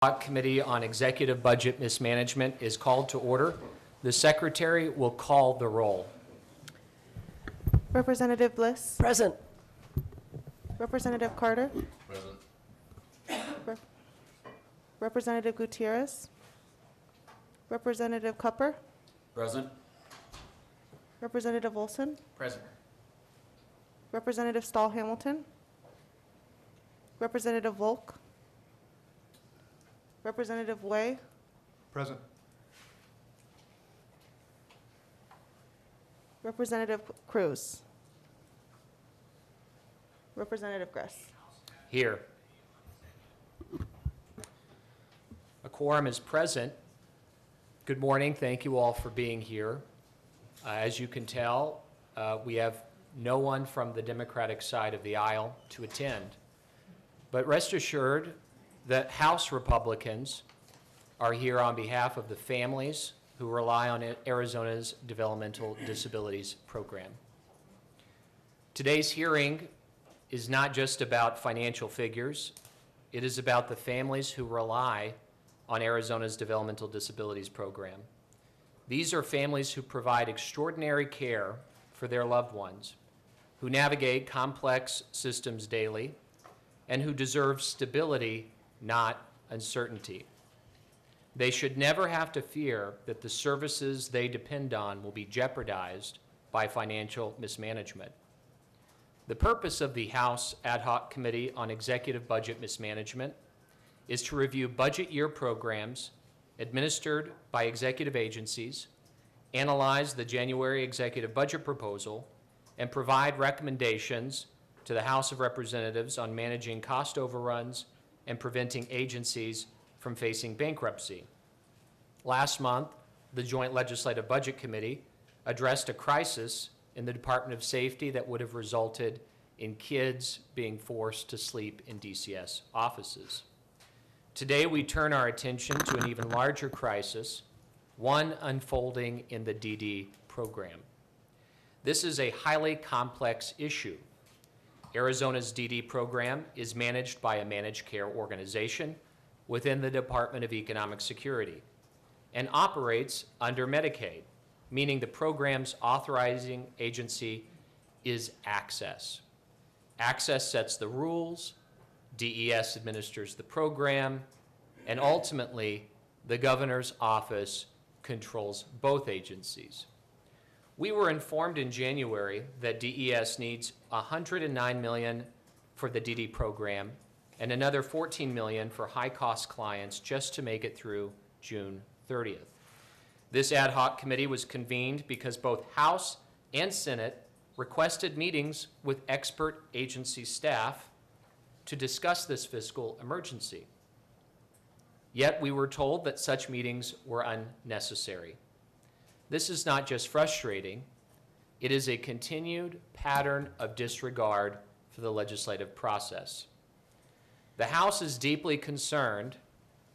Committee on Executive Budget Mismanagement is called to order. The Secretary will call the roll. Representative Bliss. Present. Representative Carter. Present. Representative Gutierrez. Representative Cupper. Present. Representative Olson. Present. Representative Stahl-Hamilton. Representative Volk. Representative Way. Present. Representative Cruz. Representative Gress. Here. A quorum is present. Good morning. Thank you all for being here. As you can tell, we have no one from the Democratic side of the aisle to attend. But rest assured that House Republicans are here on behalf of the families who rely on Arizona's Developmental Disabilities program. Today's hearing is not just about financial figures. It is about the families who rely on Arizona's Developmental Disabilities program. These are families who provide extraordinary care for their loved ones, who navigate complex systems daily, and who deserve stability, not uncertainty. They should never have to fear that the services they depend on will be jeopardized by financial mismanagement. The purpose of the House Ad Hoc Committee on Executive Budget Mismanagement is to review budget year programs administered by executive agencies, analyze the January executive budget proposal, and provide recommendations to the House of Representatives on managing cost overruns and preventing agencies from facing bankruptcy. Last month, the Joint Legislative Budget Committee addressed a crisis in the Department of Safety that would have resulted in kids being forced to sleep in DCS offices. Today, we turn our attention to an even larger crisis, one unfolding in the DD program. This is a highly complex issue. Arizona's DD program is managed by a managed care organization within the Department of Economic Security and operates under Medicaid, meaning the program's authorizing agency is Access. Access sets the rules, DES administers the program, and ultimately, the governor's office controls both agencies. We were informed in January that DES needs $109 million for the DD program and another $14 million for high-cost clients just to make it through June 30th. This ad hoc committee was convened because both House and Senate requested meetings with expert agency staff to discuss this fiscal emergency. Yet we were told that such meetings were unnecessary. This is not just frustrating, it is a continued pattern of disregard for the legislative process. The House is deeply concerned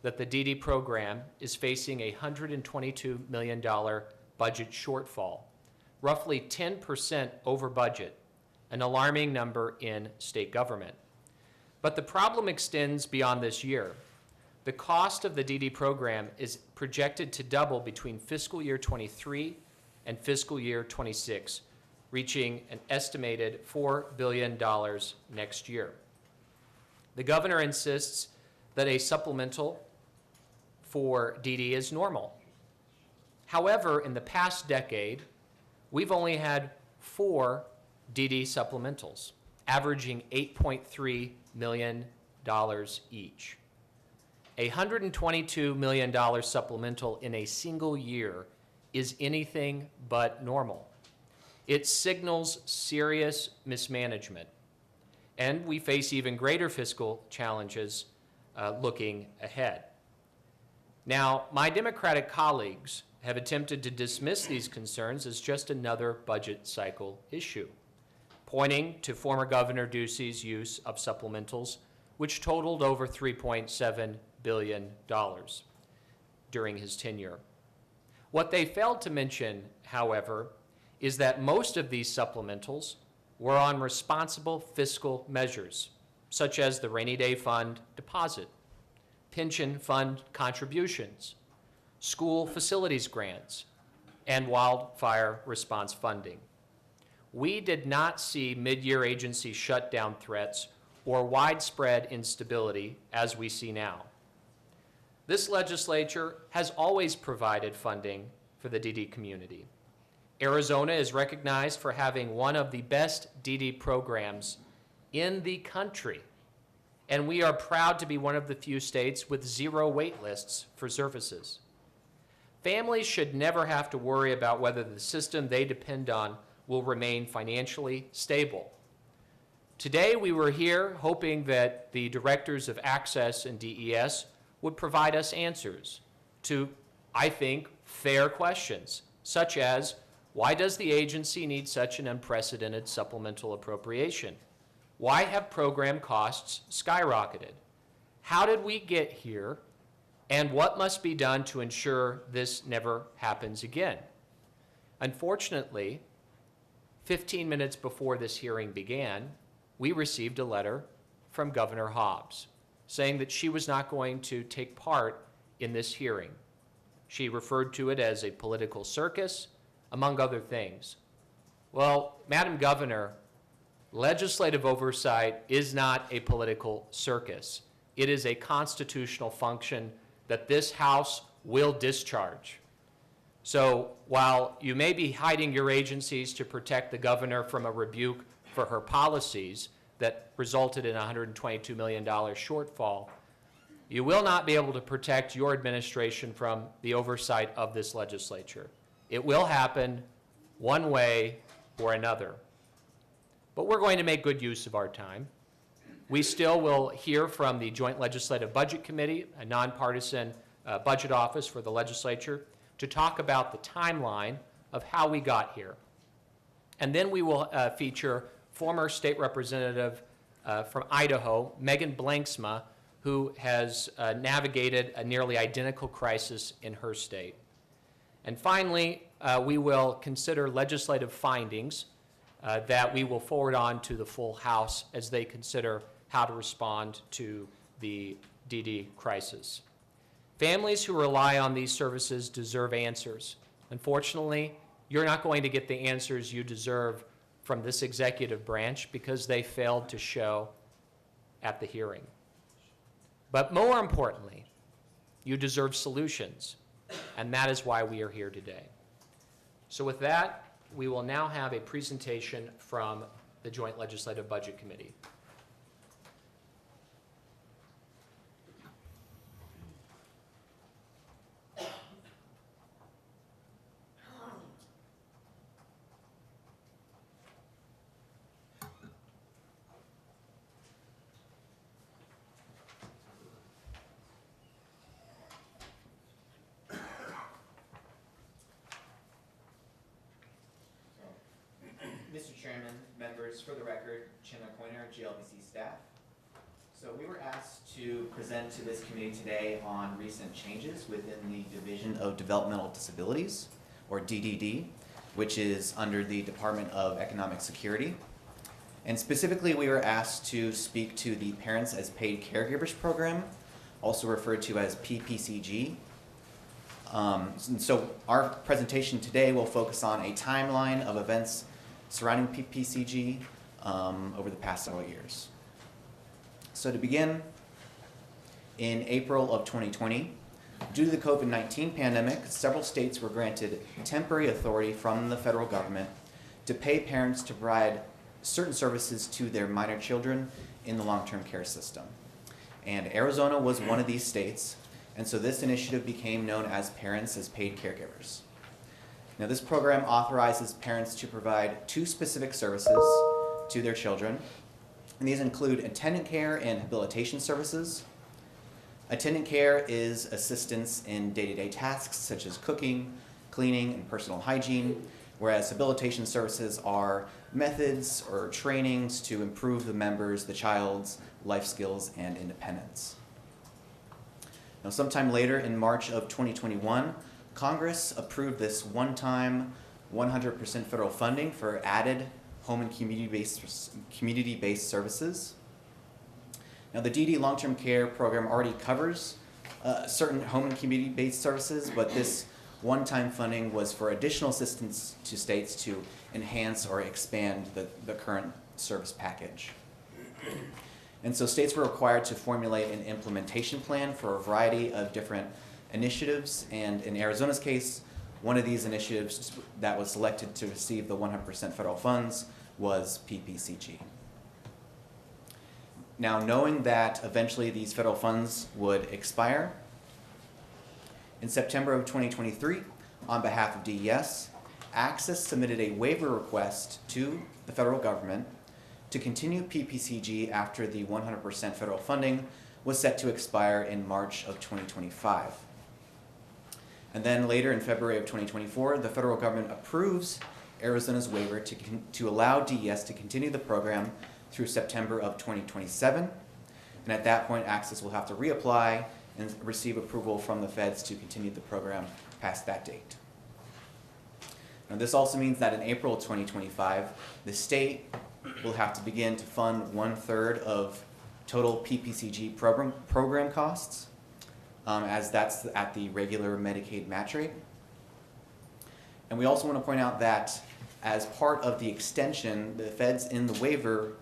that the DD program is facing a $122 million budget shortfall, roughly 10% over budget, an alarming number in state government. But the problem extends beyond this year. The cost of the DD program is projected to double between fiscal year 23 and fiscal year 26, reaching an estimated $4 billion next year. The governor insists that a supplemental for DD is normal. However, in the past decade, we've only had 4 DD supplementals, averaging $8.3 million each. A $122 million supplemental in a single year is anything but normal. It signals serious mismanagement, and we face even greater fiscal challenges looking ahead. Now, my Democratic colleagues have attempted to dismiss these concerns as just another budget cycle issue, pointing to former Governor Ducey's use of supplementals, which totaled over $3.7 billion during his tenure. What they failed to mention, however, is that most of these supplementals were on responsible fiscal measures, such as the rainy day fund deposit, pension fund contributions, school facilities grants, and wildfire response funding. We did not see mid-year agency shutdown threats or widespread instability as we see now. This legislature has always provided funding for the DD community. Arizona is recognized for having one of the best DD programs in the country, and we are proud to be one of the few states with 0 wait lists for services. Families should never have to worry about whether the system they depend on will remain financially stable. Today, we were here hoping that the directors of Access and DES would provide us answers to, I think, fair questions, such as, why does the agency need such an unprecedented supplemental appropriation? Why have program costs skyrocketed? How did we get here? And what must be done to ensure this never happens again? Unfortunately, 15 minutes before this hearing began, we received a letter from Governor Hobbs saying that she was not going to take part in this hearing. She referred to it as a political circus, among other things. Well, Madam Governor, legislative oversight is not a political circus. It is a constitutional function that this House will discharge. So while you may be hiding your agencies to protect the governor from a rebuke for her policies that resulted in a $122 million shortfall, you will not be able to protect your administration from the oversight of this legislature. It will happen one way or another. But we're going to make good use of our time. We still will hear from the Joint Legislative Budget Committee, a nonpartisan budget office for the legislature, to talk about the timeline of how we got here. And then we will feature former State Representative from Idaho, Megan Blanksma, who has navigated a nearly identical crisis in her state. And finally, we will consider legislative findings that we will forward on to the full House as they consider how to respond to the DD crisis. Families who rely on these services deserve answers. Unfortunately, you're not going to get the answers you deserve from this executive branch because they failed to show at the hearing. But more importantly, you deserve solutions, and that is why we are here today. So with that, we will now have a presentation from the Joint Legislative Budget Committee. Mr. Chairman, members, for the record, Chandler Pointer, GLBC staff. So we were asked to present to this committee today on recent changes within the Division of Developmental Disabilities, or DDD, which is under the Department of Economic Security. And specifically, we were asked to speak to the Parents as Paid Caregivers program, also referred to as PPCG. And so our presentation today will focus on a timeline of events surrounding PPCG over the past several years. So to begin, in April of 2020, due to the COVID-19 pandemic, several states were granted temporary authority from the federal government to pay parents to provide certain services to their minor children in the long-term care system. And Arizona was one of these states, and so this initiative became known as Parents as Paid Caregivers. Now, this program authorizes parents to provide 2 specific services to their children, and these include attendant care and habilitation services. Attendant care is assistance in day-to-day tasks such as cooking, cleaning, and personal hygiene, whereas habilitation services are methods or trainings to improve the child's life skills and independence. Now, sometime later in March of 2021, Congress approved this one-time 100% federal funding for added home and community-based services. Now, the DD long-term care program already covers certain home and community-based services, but this one-time funding was for additional assistance to states to enhance or expand the current service package. And so states were required to formulate an implementation plan for a variety of different initiatives, and in Arizona's case, one of these initiatives that was selected to receive the 100% federal funds was PPCG. Now, knowing that eventually these federal funds would expire, in September of 2023, on behalf of DES, Access submitted a waiver request to the federal government to continue PPCG after the 100% federal funding was set to expire in March of 2025. And then later in February of 2024, the federal government approves Arizona's waiver to allow DES to continue the program through September of 2027. And at that point, Access will have to reapply and receive approval from the feds to continue the program past that date. Now, this also means that in April of 2025, the state will have to begin to fund 1/3 of total PPCG program costs, as that's at the regular Medicaid match rate. And we also want to point out that as part of the extension, the feds in the waiver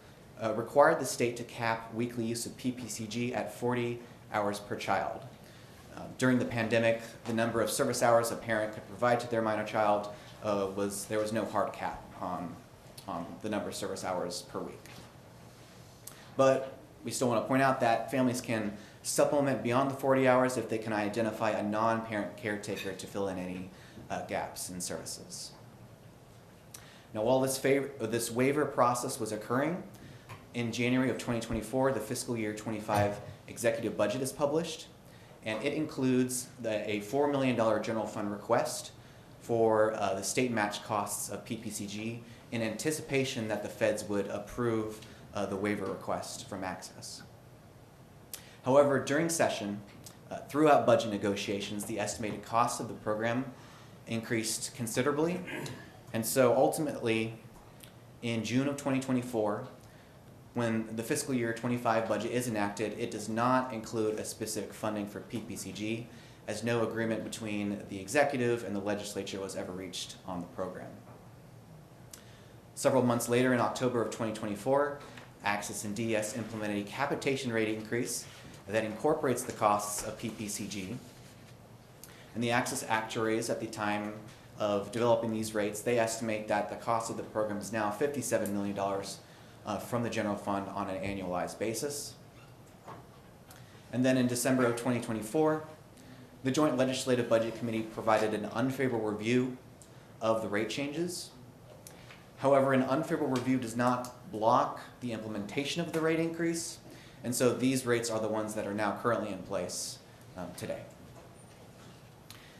required the state to cap weekly use of PPCG at 40 hours per child. During the pandemic, the number of service hours a parent could provide to their minor child there was no hard cap on the number of service hours per week. But we still want to point out that families can supplement beyond the 40 hours if they can identify a non-parent caretaker to fill in any gaps in services. Now, while this waiver process was occurring, in January of 2024, the fiscal year 25 executive budget is published, and it includes a $4 million general fund request for the state match costs of PPCG in anticipation that the feds would approve the waiver request from Access. However, during session, throughout budget negotiations, the estimated cost of the program increased considerably, and so ultimately, in June of 2024, when the fiscal year 25 budget is enacted, it does not include a specific funding for PPCG, as no agreement between the executive and the legislature was ever reached on the program. Several months later, in October of 2024, Access and DES implemented a capitation rate increase that incorporates the costs of PPCG. And the Access actuaries at the time of developing these rates, they estimate that the cost of the program is now $57 million from the general fund on an annualized basis. And then in December of 2024, the Joint Legislative Budget Committee provided an unfavorable review of the rate changes. However, an unfavorable review does not block the implementation of the rate increase, and so these rates are the ones that are now currently in place today.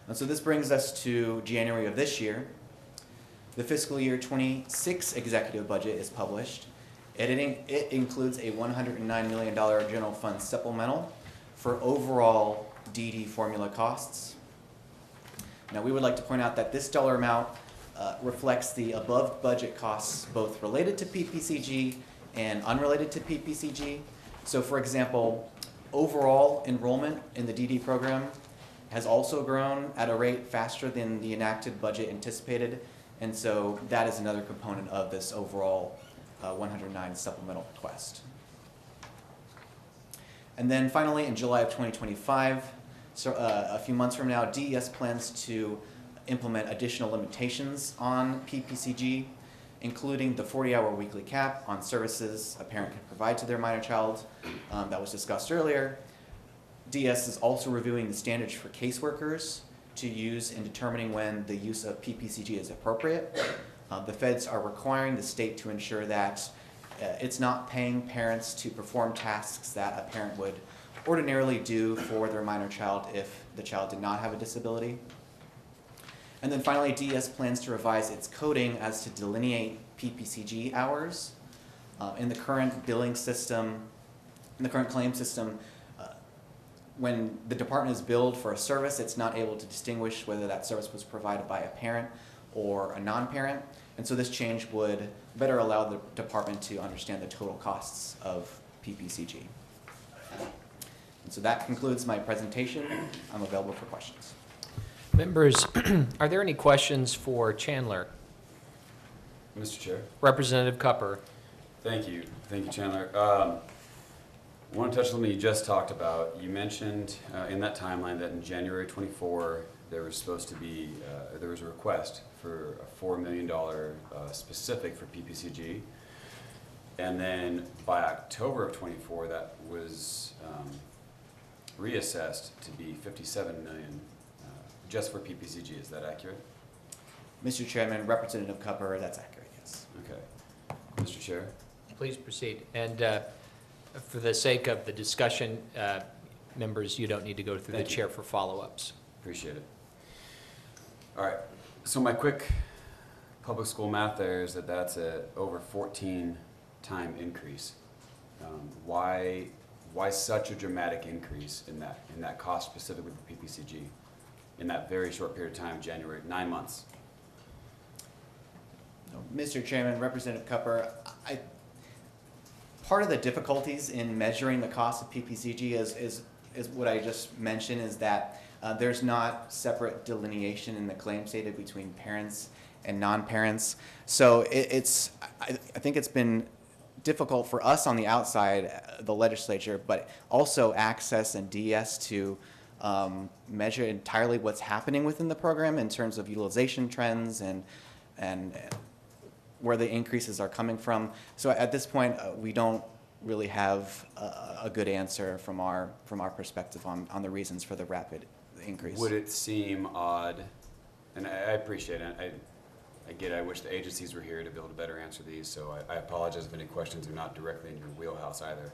And so this brings us to January of this year. The fiscal year 26 executive budget is published. It includes a $109 million general fund supplemental for overall DD formula costs. Now, we would like to point out that this dollar amount reflects the above budget costs both related to PPCG and unrelated to PPCG. So, for example, overall enrollment in the DD program has also grown at a rate faster than the enacted budget anticipated, and so that is another component of this overall 109 supplemental request. And then finally, in July of 2025, so a few months from now, DES plans to implement additional limitations on PPCG, including the 40-hour weekly cap on services a parent can provide to their minor child that was discussed earlier. DES is also reviewing the standards for caseworkers to use in determining when the use of PPCG is appropriate. The feds are requiring the state to ensure that it's not paying parents to perform tasks that a parent would ordinarily do for their minor child if the child did not have a disability. And then finally, DES plans to revise its coding as to delineate PPCG hours. In the current billing system, in the current claim system, when the department is billed for a service, it's not able to distinguish whether that service was provided by a parent or a non-parent. And so this change would better allow the department to understand the total costs of PPCG. And So that concludes my presentation. I'm available for questions. Members, are there any questions for Chandler? Mr. Chair. Representative Cupper? Thank you, Chandler. I want to touch on something you just talked about. You mentioned in that timeline that in January 24, there was supposed to be, there was a request for a $4 million specific for PPCG. And then by October of 24, that was reassessed to be $57 million just for PPCG. Is that accurate? Mr. Chairman, Representative Cupper, that's accurate, yes. Okay. Mr. Chair? Please proceed. And for the sake of the discussion, members, you don't need to go through the Thank you. chair for follow-ups. Appreciate it. All right, so my quick public school math there is that that's a over 14-time increase. Why such a dramatic increase in that cost specifically for PPCG in that very short period of time, January, 9 months? Mr. Chairman, Representative Cupper, part of the difficulties in measuring the cost of PPCG is what I just mentioned, is that there's not separate delineation in the claims data between parents and non-parents. So I think it's been difficult for us on the outside, the legislature, but also Access and DS to measure entirely what's happening within the program in terms of utilization trends and where the increases are coming from. So at this point, we don't really have a good answer from our perspective on the reasons for the rapid increase. Would it seem odd, and I appreciate it, I get it, I wish the agencies were here to be able to better answer these, so I apologize if any questions are not directly in your wheelhouse either.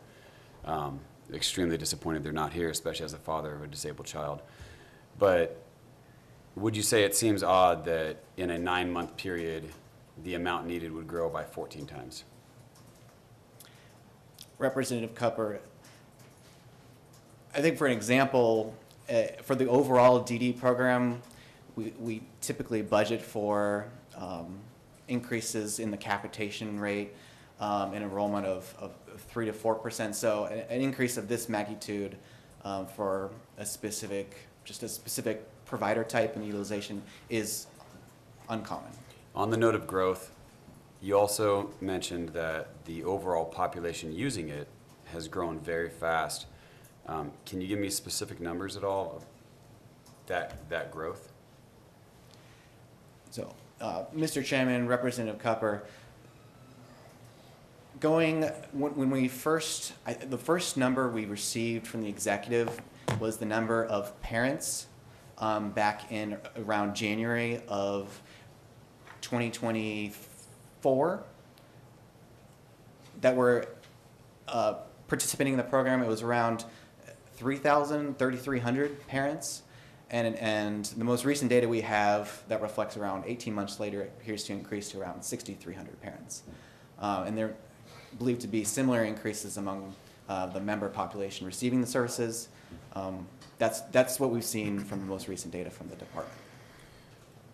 Extremely disappointed they're not here, especially as a father of a disabled child. But would you say it seems odd that in a 9-month period, the amount needed would grow by 14 times? Representative Cupper, I think for an example, for the overall DD program, we typically budget for increases in the capitation rate and enrollment of 3 to 4%. So an increase of this magnitude for a specific provider type and utilization is uncommon. On the note of growth, you also mentioned that the overall population using it has grown very fast. Can you give me specific numbers at all of that growth? So, Mr. Chairman, Representative Cupper, when we first, the first number we received from the executive was the number of parents back in around January of 2024 that were participating in the program. It was around 3,300 parents. And the most recent data we have that reflects around 18 months later, it appears to increase to around 6,300 parents. And they're believed to be similar increases among the member population receiving the services. That's what we've seen from the most recent data from the department.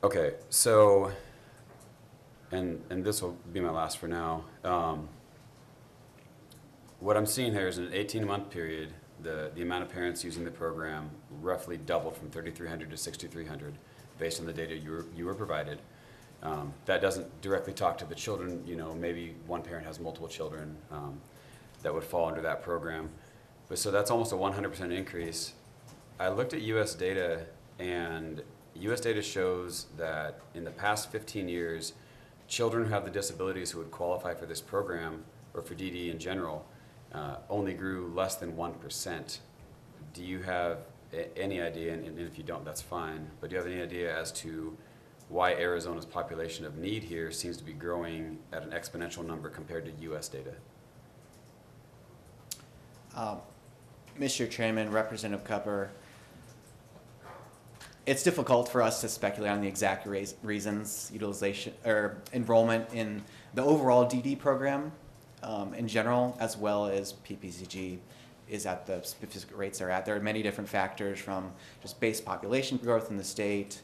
Okay, so, and this will be my last for now. What I'm seeing here is in an 18-month period, the amount of parents using the program roughly doubled from 3,300 to 6,300 based on the data you were provided. That doesn't directly talk to the children, maybe one parent has multiple children that would fall under that program. But so that's almost a 100% increase. I looked at US data, and US data shows that in the past 15 years, children who have the disabilities who would qualify for this program, or for DD in general, only grew less than 1%. Do you have any idea, and if you don't, that's fine, but do you have any idea as to why Arizona's population of need here seems to be growing at an exponential number compared to US data? Mr. Chairman, Representative Cupper, it's difficult for us to speculate on the exact reasons, utilization, or enrollment in the overall DD program in general, as well as PPCG is at the specific rates they're at. There are many different factors, from just base population growth in the state,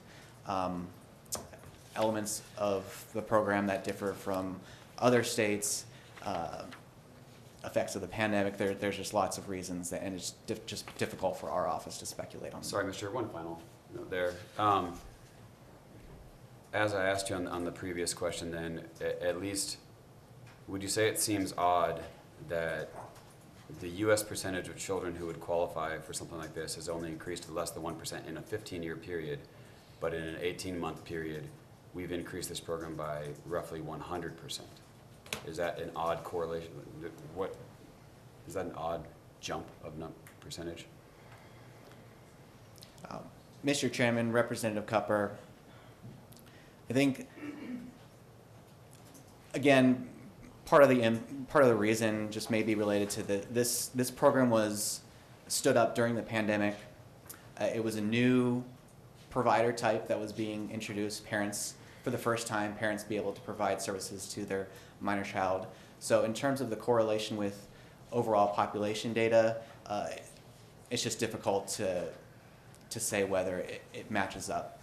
elements of the program that differ from other states, effects of the pandemic. There's just lots of reasons, and it's just difficult for our office to speculate on. Sorry, Mr. One final note there. As I asked you on the previous question, then, at least, would you say it seems odd that the U.S. percentage of children who would qualify for something like this has only increased to less than 1% in a 15-year period, but in an 18-month period, we've increased this program by roughly 100%? Is that an odd correlation? What is that, an odd jump of percentage? Mr. Chairman, Representative Cupper, I think, again, part of the reason just may be related to this program was stood up during the pandemic. It was a new provider type that was being introduced. Parents, for the first time, parents be able to provide services to their minor child. So in terms of the correlation with overall population data, it's just difficult to say whether it matches up.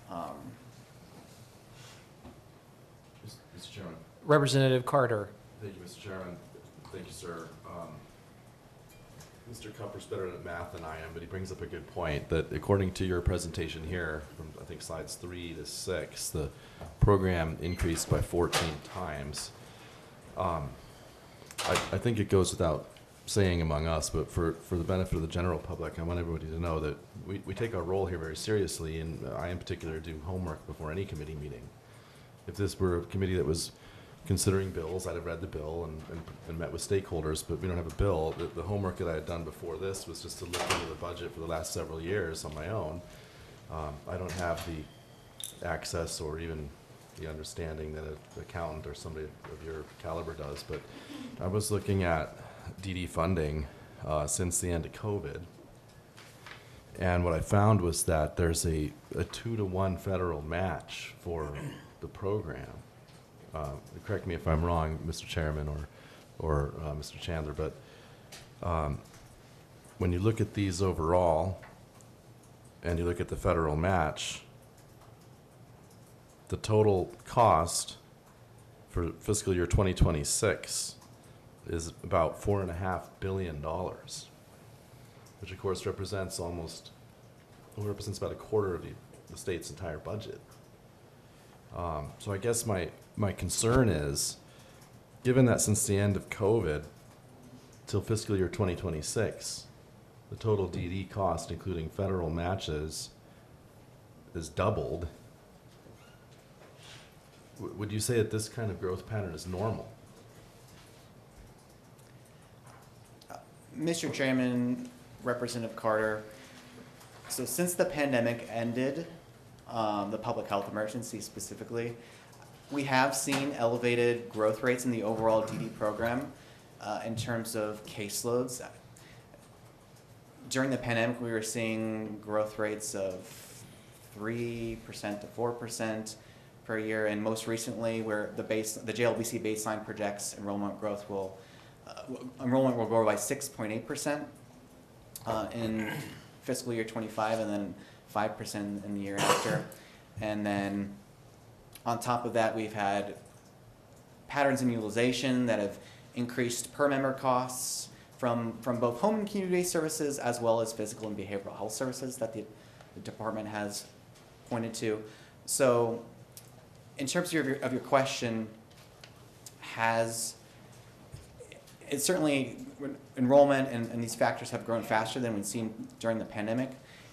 Mr. Chairman. Representative Carter. Thank you, Mr. Chairman. Thank you, sir. Mr. Cupper's better at math than I am, but he brings up a good point that according to your presentation here, from I think slides 3 to 6, the program increased by 14 times. I think it goes without saying among us, but for the benefit of the general public, I want everybody to know that we take our role here very seriously, and I in particular do homework before any committee meeting. If this were a committee that was considering bills, I'd have read the bill and met with stakeholders, but we don't have a bill. The homework that I had done before this was just to look into the budget for the last several years on my own. I don't have the access or even the understanding that an accountant or somebody of your caliber does, but I was looking at DD funding since the end of COVID, and what I found was that there's a 2-to-1 federal match for the program. Correct me if I'm wrong, Mr. Chairman or Mr. Chandler, but when you look at these overall and you look at the federal match, the total cost for fiscal year 2026 is about $4.5 billion, which of course represents about a quarter of the state's entire budget. So I guess my concern is, given that since the end of COVID till fiscal year 2026, the total DD cost, including federal matches, is doubled, would you say that this kind of growth pattern is normal? Mr. Chairman, Representative Carter, so since the pandemic ended, the public health emergency specifically, we have seen elevated growth rates in the overall DD program in terms of caseloads. During the pandemic, we were seeing growth rates of 3% to 4% per year, and most recently, where the JLBC baseline projects enrollment will grow by 6.8% in fiscal year 25, and then 5% in the year after. And then on top of that, we've had patterns in utilization that have increased per member costs from both home and community-based services as well as physical and behavioral health services that the department has pointed to. So in terms of your question, it's certainly enrollment and these factors have grown faster than we've seen during the pandemic.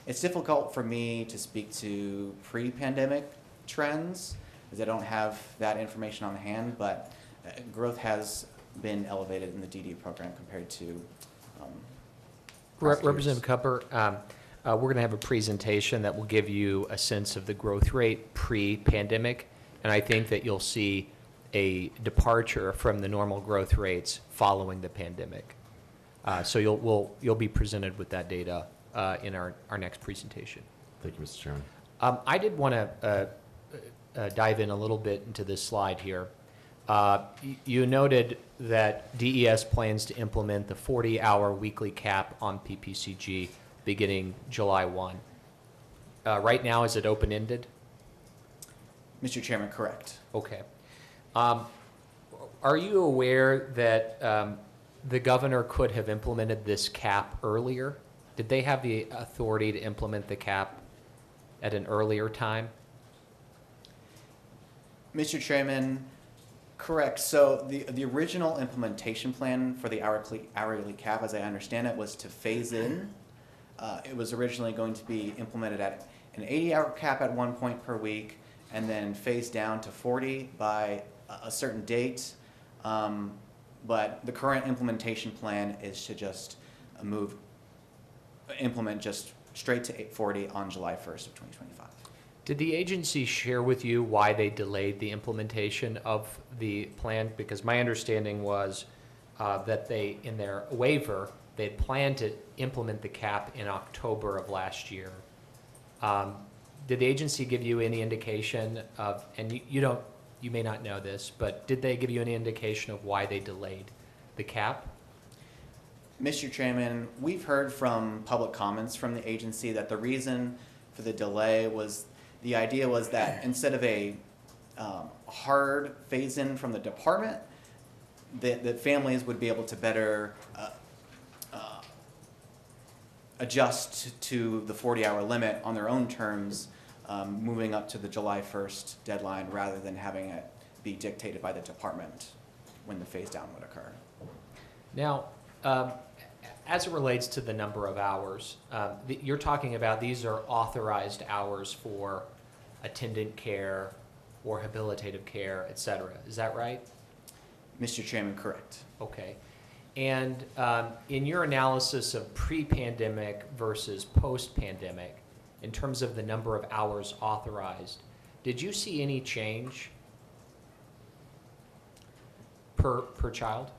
It's difficult for me to speak to pre-pandemic trends, as I don't have that information on hand, but growth has been elevated in the DD program compared to Representative Cupper, we're going to have a presentation that will give you a sense of the growth rate pre-pandemic, and I think that you'll see a departure from the normal growth rates following the pandemic. So you'll be presented with that data in our next presentation. Thank you, Mr. Chairman. I did want to dive in a little bit into this slide here. You noted that DES plans to implement the 40-hour weekly cap on PPCG beginning July 1. Right now, is it open-ended? Mr. Chairman, correct. Okay. Are you aware that the governor could have implemented this cap earlier? Did they have the authority to implement the cap at an earlier time? Mr. Chairman, correct. So the original implementation plan for the hourly cap, as I understand it, was to phase in. It was originally going to be implemented at an 80-hour cap at one point per week, and then phased down to 40 by a certain date. But the current implementation plan is to just implement just straight to 40 on July 1st of 2025. Did the agency share with you why they delayed the implementation of the plan? Because my understanding was that they, in their waiver, they had planned to implement the cap in October of last year. Did the agency give you any indication of, and you may not know this, but did they give you any indication of why they delayed the cap? Mr. Chairman, we've heard from public comments from the agency that the reason for the delay was the idea was that instead of a hard phase-in from the department, that families would be able to better adjust to the 40-hour limit on their own terms, moving up to the July 1st deadline rather than having it be dictated by the department when the phase-down would occur. Now, as it relates to the number of hours, you're talking about these are authorized hours for attendant care or habilitative care, et cetera. Is that right? Mr. Chairman, correct. Okay. And in your analysis of pre-pandemic versus post-pandemic, in terms of the number of hours authorized, did you see any change per child?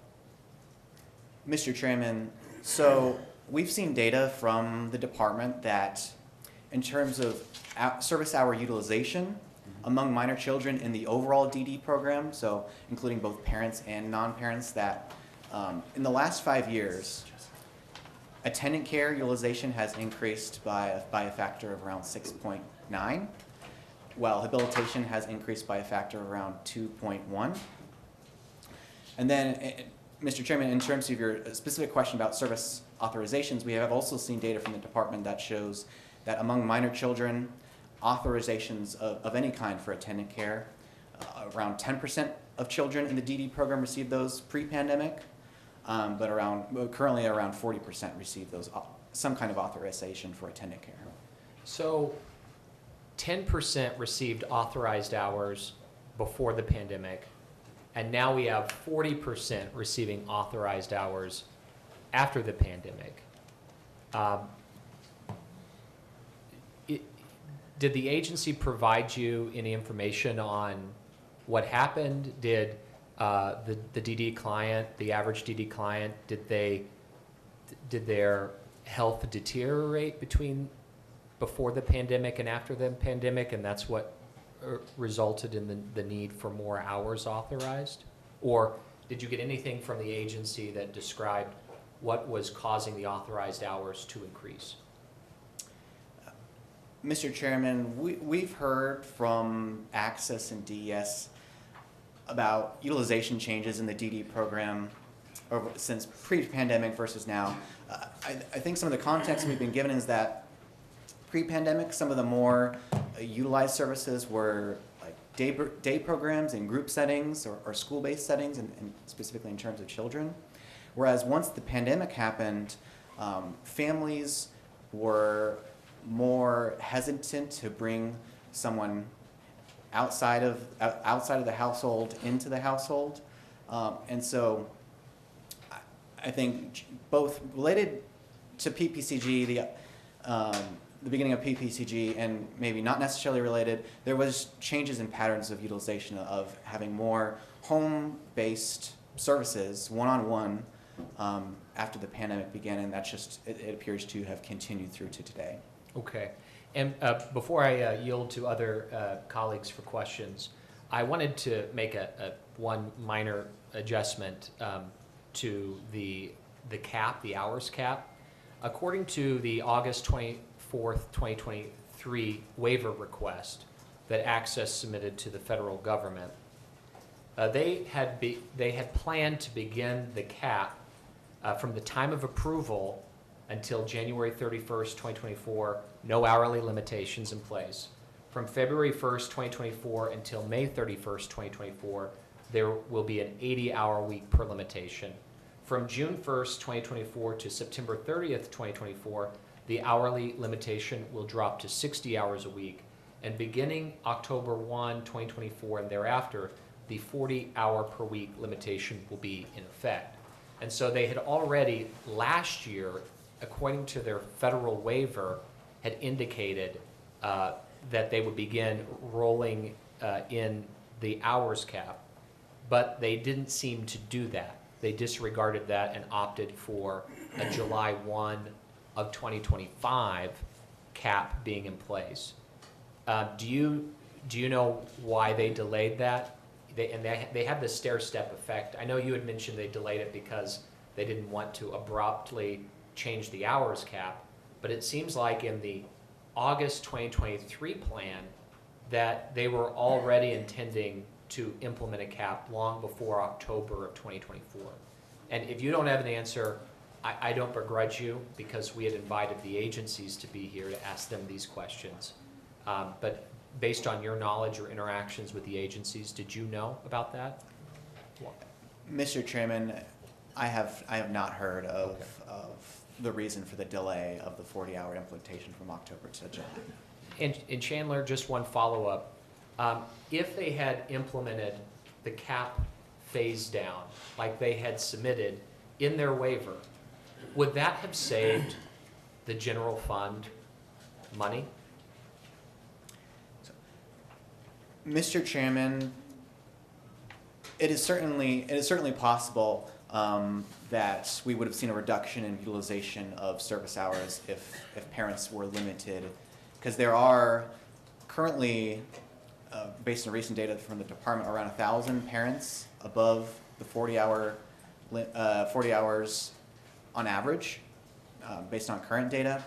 Mr. Chairman, so we've seen data from the department that in terms of service hour utilization among minor children in the overall DD program, so including both parents and non-parents, that in the last 5 years, attendant care utilization has increased by a factor of around 6.9, while habilitation has increased by a factor of around 2.1. And then, Mr. Chairman, in terms of your specific question about service authorizations, we have also seen data from the department that shows that among minor children, authorizations of any kind for attendant care, around 10% of children in the DD program received those pre-pandemic, but currently around 40% receive those some kind of authorization for attendant care. So 10% received authorized hours before the pandemic, and now we have 40% receiving authorized hours after the pandemic. Did the agency provide you any information on what happened? Did the DD client, the average DD client, did their health deteriorate before the pandemic and after the pandemic, and that's what resulted in the need for more hours authorized? Or did you get anything from the agency that described what was causing the authorized hours to increase? Mr. Chairman, we've heard from Access and DES about utilization changes in the DD program since pre-pandemic versus now. I think some of the context we've been given is that pre-pandemic, some of the more utilized services were like day programs in group settings or school-based settings, and specifically in terms of children. Whereas once the pandemic happened, families were more hesitant to bring someone outside of the household into the household, and so I think both related to PPCG, the beginning of PPCG, and maybe not necessarily related, there was changes in patterns of utilization of having more home-based services, one-on-one, after the pandemic began, and that's just it appears to have continued through to today. Okay. And before I yield to other colleagues for questions, I wanted to make one minor adjustment to the cap, the hours cap. According to the August 24th, 2023 waiver request that Access submitted to the federal government, they had planned to begin the cap From the time of approval until January 31st, 2024, no hourly limitations in place. From February 1st, 2024 until May 31st, 2024, there will be an 80-hour week per limitation. From June 1st, 2024 to September 30th, 2024, the hourly limitation will drop to 60 hours a week. And beginning October 1, 2024 and thereafter, the 40-hour per week limitation will be in effect. And so they had already last year, according to their federal waiver, had indicated that they would begin rolling in the hours cap, but they didn't seem to do that. They disregarded that and opted for a July 1 of 2025 cap being in place. Do you know why they delayed that? They have the stair-step effect. I know you had mentioned they delayed it because they didn't want to abruptly change the hours cap, but it seems like in the August 2023 plan that they were already intending to implement a cap long before October of 2024. And if you don't have an answer, I don't begrudge you, because we had invited the agencies to be here to ask them these questions. But based on your knowledge or interactions with the agencies, did you know about that? Mr. Chairman, I have not heard of the reason for the delay of the 40-hour implementation from October to July. And Chandler, just one follow-up. If they had implemented the cap phase down like they had submitted in their waiver, would that have saved the general fund money? Mr. Chairman, it is certainly possible that we would have seen a reduction in utilization of service hours if parents were limited, because there are currently, based on recent data from the department, around 1,000 parents above the 40 hours on average, based on current data.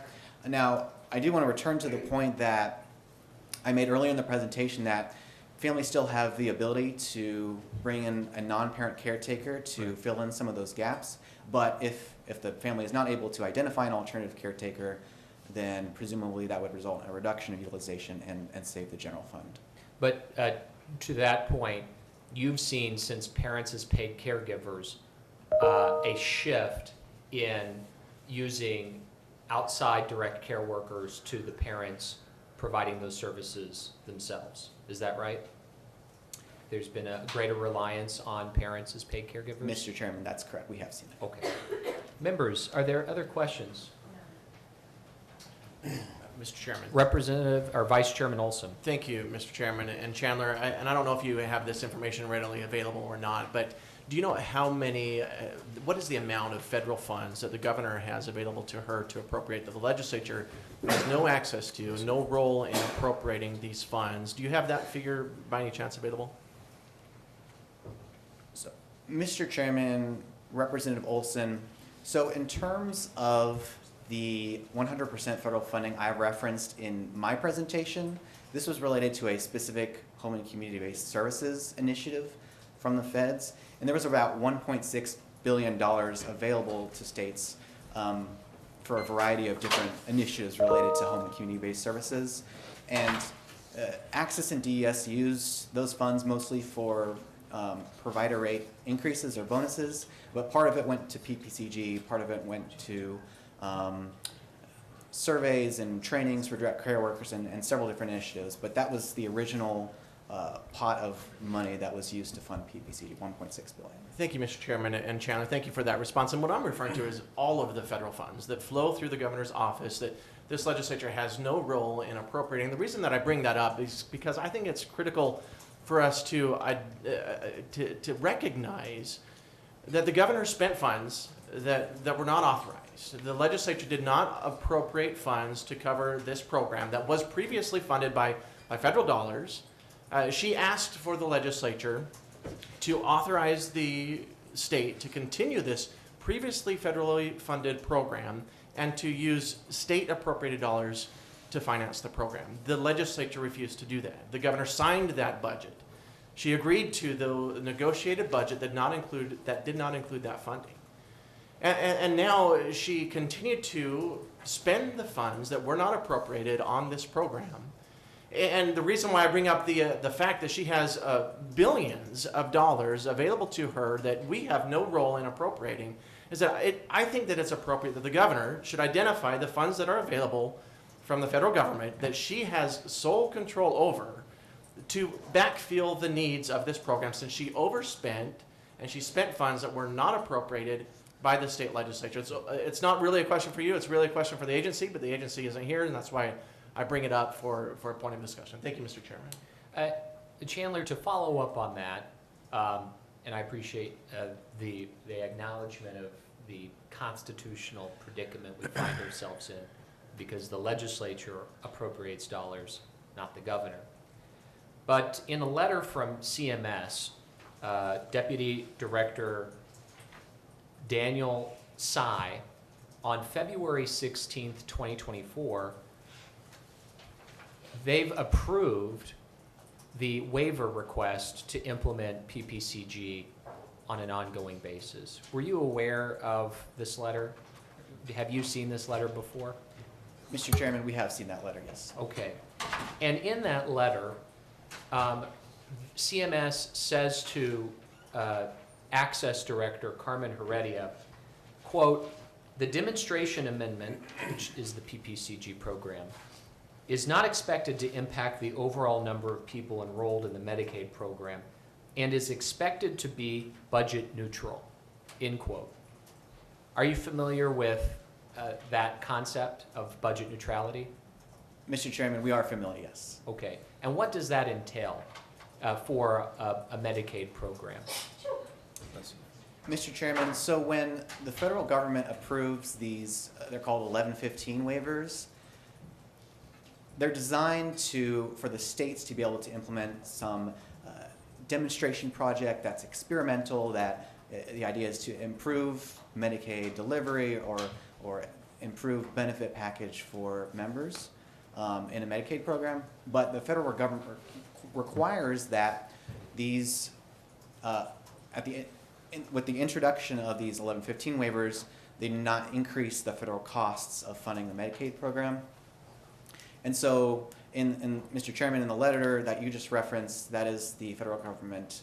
Now, I do want to return to the point that I made earlier in the presentation, that families still have the ability to bring in a non-parent caretaker to fill in some of those gaps. But if the family is not able to identify an alternative caretaker, then presumably that would result in a reduction of utilization and save the general fund. But to that point, you've seen, since parents as paid caregivers, a shift in using outside direct care workers to the parents providing those services themselves. Is that right? There's been a greater reliance on parents as paid caregivers? Mr. Chairman, that's correct. We have seen that. Okay. Members, are there other questions? Mr. Chairman. Representative, or Vice Chairman Olson. Thank you, Mr. Chairman. And Chandler, and I don't know if you have this information readily available or not, but do you know how many, what is the amount of federal funds that the governor has available to her to appropriate that the legislature has no access to, no role in appropriating these funds? Do you have that figure by any chance available? So, Mr. Chairman, Representative Olson, so in terms of the 100% federal funding I referenced in my presentation, this was related to a specific home and community-based services initiative from the feds. And there was about $1.6 billion available to states for a variety of different initiatives related to home and community-based services. And Access and DES used those funds mostly for provider rate increases or bonuses, but part of it went to PPCG, part of it went to surveys and trainings for direct care workers and several different initiatives. But that was the original pot of money that was used to fund PPCG, $1.6 billion. Thank you, Mr. Chairman, and Chandler, thank you for that response. And what I'm referring to is all of the federal funds that flow through the governor's office that this legislature has no role in appropriating. The reason that I bring that up is because I think it's critical for us to recognize that the governor spent funds that were not authorized. The legislature did not appropriate funds to cover this program that was previously funded by federal dollars. She asked for the legislature to authorize the state to continue this previously federally funded program and to use state appropriated dollars to finance the program. The legislature refused to do that. The governor signed that budget. She agreed to the negotiated budget that did not include that funding. And now she continued to spend the funds that were not appropriated on this program. And the reason why I bring up the fact that she has billions of dollars available to her that we have no role in appropriating is that I think that it's appropriate that the governor should identify the funds that are available from the federal government that she has sole control over to backfill the needs of this program, since she overspent and she spent funds that were not appropriated by the state legislature. So it's not really a question for you, it's really a question for the agency, but the agency isn't here, and that's why I bring it up for a point of discussion. Thank you, Mr. Chairman. Chandler, to follow up on that, and I appreciate the acknowledgement of the constitutional predicament we find ourselves in, because the legislature appropriates dollars, not the governor. But in a letter from CMS, Deputy Director Daniel Tsai, on February 16th, 2024, they've approved the waiver request to implement PPCG on an ongoing basis. Were you aware of this letter? Have you seen this letter before? Mr. Chairman, we have seen that letter, yes. Okay. And in that letter, CMS says to Access Director Carmen Heredia, quote, "The demonstration amendment," which is the PPCG program, "is not expected to impact the overall number of people enrolled in the Medicaid program and is expected to be budget neutral," end quote. Are you familiar with that concept of budget neutrality? Mr. Chairman, we are familiar, yes. Okay. And what does that entail for a Medicaid program? Mr. Chairman, so when the federal government approves these, they're called 1115 waivers, they're designed for the states to be able to implement some demonstration project that's experimental, that the idea is to improve Medicaid delivery or improve benefit package for members in a Medicaid program. But the federal government requires that these, with the introduction of these 1115 waivers, they do not increase the federal costs of funding the Medicaid program. And so, Mr. Chairman, in the letter that you just referenced, that is the federal government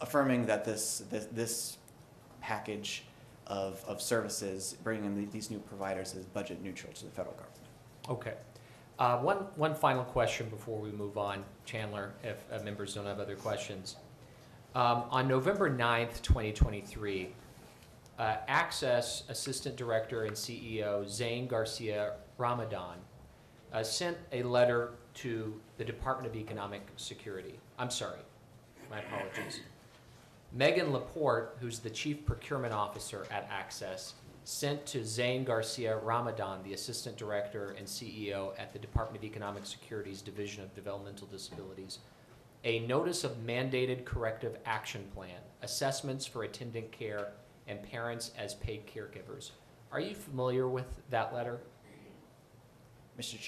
affirming that this package of services, bringing in these new providers, is budget neutral to the federal government. Okay. One final question before we move on, Chandler, if members don't have other questions. On November 9th, 2023, Access Assistant Director and CEO Zane Garcia Ramadan sent a letter to the Department of Economic Security. I'm sorry, my apologies. Megan Laporte, who's the Chief Procurement Officer at Access, sent to Zane Garcia Ramadan, the Assistant Director and CEO at the Department of Economic Security's Division of Developmental Disabilities, a notice of mandated corrective action plan, assessments for attendant care, and parents as paid caregivers. Are you familiar with that letter? Mr.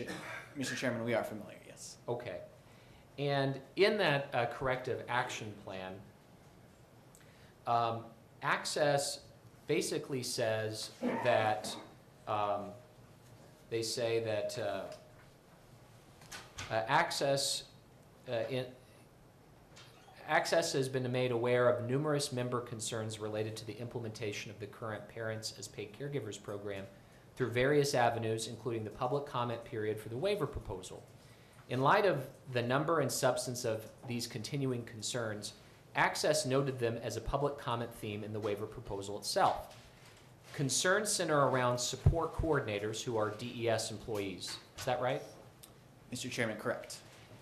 Chairman, we are familiar, yes. Okay. And in that corrective action plan, Access basically says that they say that Access has been made aware of numerous member concerns related to the implementation of the current Parents as Paid Caregivers program through various avenues, including the public comment period for the waiver proposal. In light of the number and substance of these continuing concerns, Access noted them as a public comment theme in the waiver proposal itself. Concerns center around support coordinators who are DES employees. Is that right? Mr. Chairman, correct.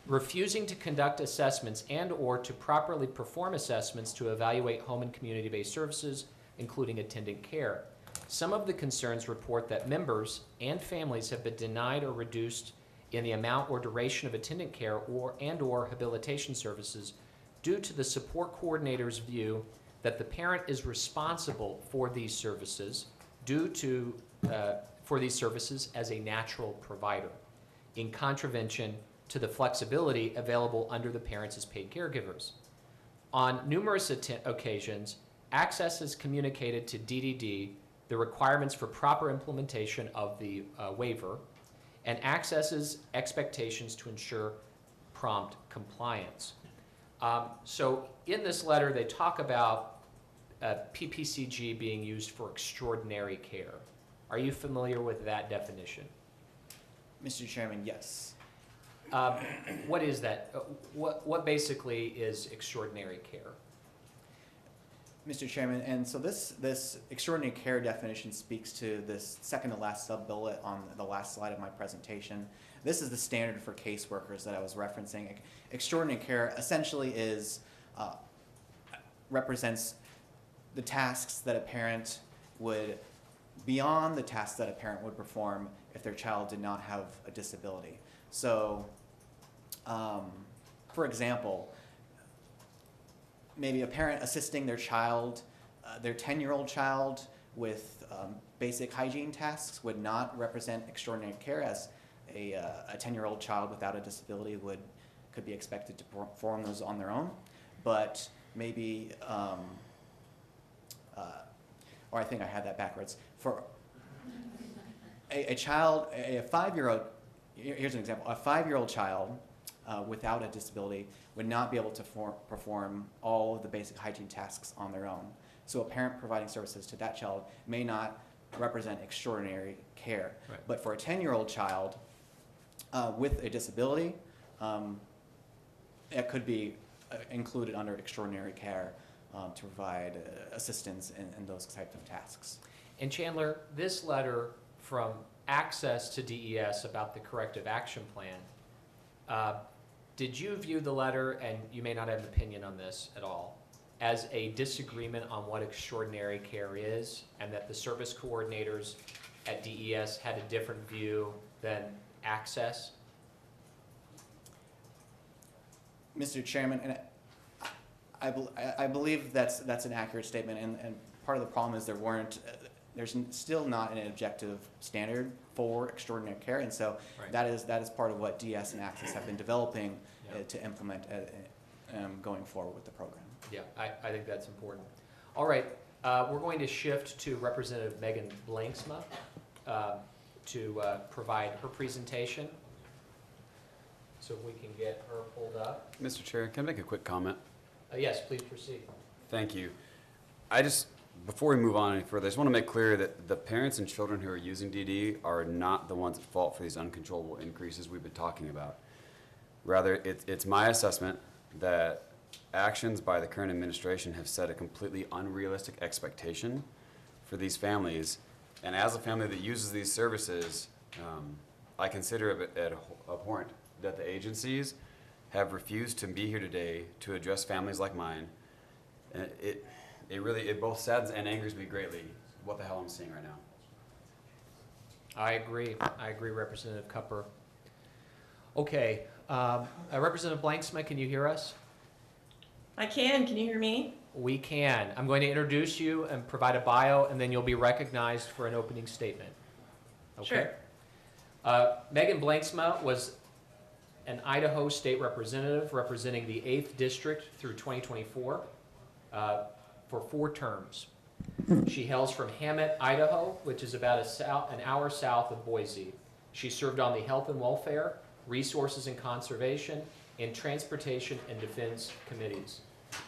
Refusing to conduct assessments and/or to properly perform assessments to evaluate home and community-based services, including attendant care. Some of the concerns report that members and families have been denied or reduced in the amount or duration of attendant care or rehabilitation services due to the support coordinator's view that the parent is responsible for these services for these services as a natural provider, in contravention to the flexibility available under the Parents as Paid Caregivers. On numerous occasions, Access has communicated to DDD the requirements for proper implementation of the waiver and Access's expectations to ensure prompt compliance. So in this letter, they talk about PPCG being used for extraordinary care. Are you familiar with that definition? Mr. Chairman, yes. What is that? What basically is extraordinary care? Mr. Chairman, and so this extraordinary care definition speaks to this second to last sub-bullet on the last slide of my presentation. This is the standard for caseworkers that I was referencing. Extraordinary care essentially represents the tasks that a parent would, beyond the tasks that a parent would perform if their child did not have a disability. So, for example, maybe a parent assisting their child, their 10-year-old child with basic hygiene tasks would not represent extraordinary care, as a 10-year-old child without a disability could be expected to perform those on their own. But maybe, or I think I had that backwards. For a child, a 5-year-old, here's an example, a 5-year-old child without a disability would not be able to perform all of the basic hygiene tasks on their own. So a parent providing services to that child may not represent extraordinary care. Right. But for a 10-year-old child with a disability, it could be included under extraordinary care to provide assistance in those types of tasks. And Chandler, this letter from Access to DES about the corrective action plan, did you view the letter, and you may not have an opinion on this at all, as a disagreement on what extraordinary care is, and that the service coordinators at DES had a different view than Access? Mr. Chairman, and I believe that's an accurate statement, and part of the problem is there's still not an objective standard for extraordinary care, and so Right. that is part of what DS and Access have been developing to implement going forward with the program. Yeah, I think that's important. All right, we're going to shift to Representative Megan Blanksma to provide her presentation. So if we can get her pulled up. Mr. Chair, can I make a quick comment? Yes, please proceed. Thank you. Before we move on any further, I just want to make clear that the parents and children who are using DD are not the ones at fault for these uncontrollable increases we've been talking about. Rather, it's my assessment that actions by the current administration have set a completely unrealistic expectation for these families. And as a family that uses these services, I consider it abhorrent that the agencies have refused to be here today to address families like mine. And it both saddens and angers me greatly what the hell I'm seeing right now. I agree, Representative Cupper. Okay, Representative Blanksma, can you hear us? I can you hear me? We can. I'm going to introduce you and provide a bio, and then you'll be recognized for an opening statement. Okay? Sure. Megan Blanksma was an Idaho State Representative representing the 8th District through 2024 for 4 terms. She hails from Hammett, Idaho, which is about an hour south of Boise. She served on the Health and Welfare, Resources and Conservation, and Transportation and Defense Committees.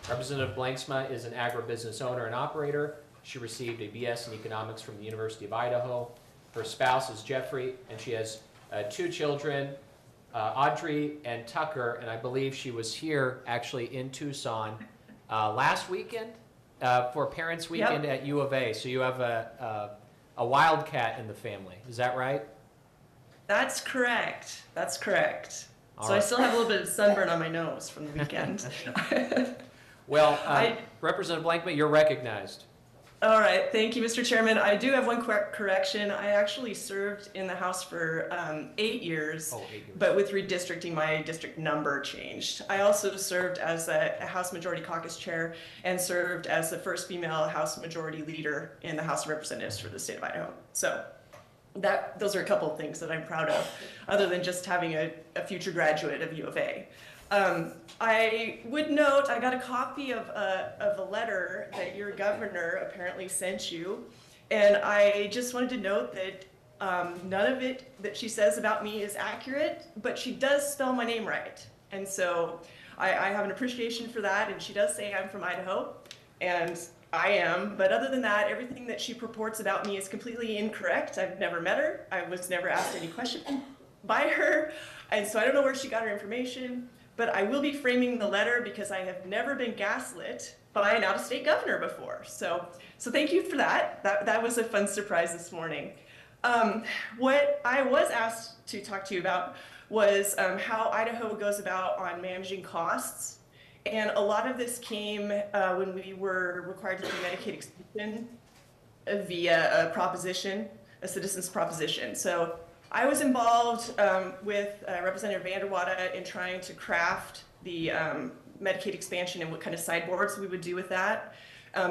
Representative Blanksma is an agribusiness owner and operator. She received a BS in economics from the University of Idaho. Her spouse is Jeffrey, and she has 2 children, Audrey and Tucker, and I believe she was here actually in Tucson last weekend for Parents Weekend at U of A. So you have a wildcat in the family. Is that right? That's correct. All So I right. still have a little bit of sunburn on my nose from the weekend. Well, Representative Blankman, you're recognized. All right, thank you, Mr. Chairman. I do have one correction. I actually served in the House for 8 years, Oh, 8 years. but with redistricting, my district number changed. I also served as a House Majority Caucus Chair and served as the first female House Majority Leader in the House of Representatives for the state of Idaho. So those are a couple of things that I'm proud of, other than just having a future graduate of U of A. I would note I got a copy of a letter that your governor apparently sent you, and I just wanted to note that none of it that she says about me is accurate, but she does spell my name right. And so I have an appreciation for that, and she does say I'm from Idaho, and I am. But other than that, everything that she purports about me is completely incorrect. I've never met her. I was never asked any question by her, and so I don't know where she got her information. But I will be framing the letter because I have never been gaslit by an out-of-state governor before. So thank you for that. That was a fun surprise this morning. What I was asked to talk to you about was how Idaho goes about on managing costs. And a lot of this came when we were required to do Medicaid extension via a proposition, a citizen's proposition. So I was involved with Representative Vanderwater in trying to craft the Medicaid expansion and what kind of sideboards we would do with that,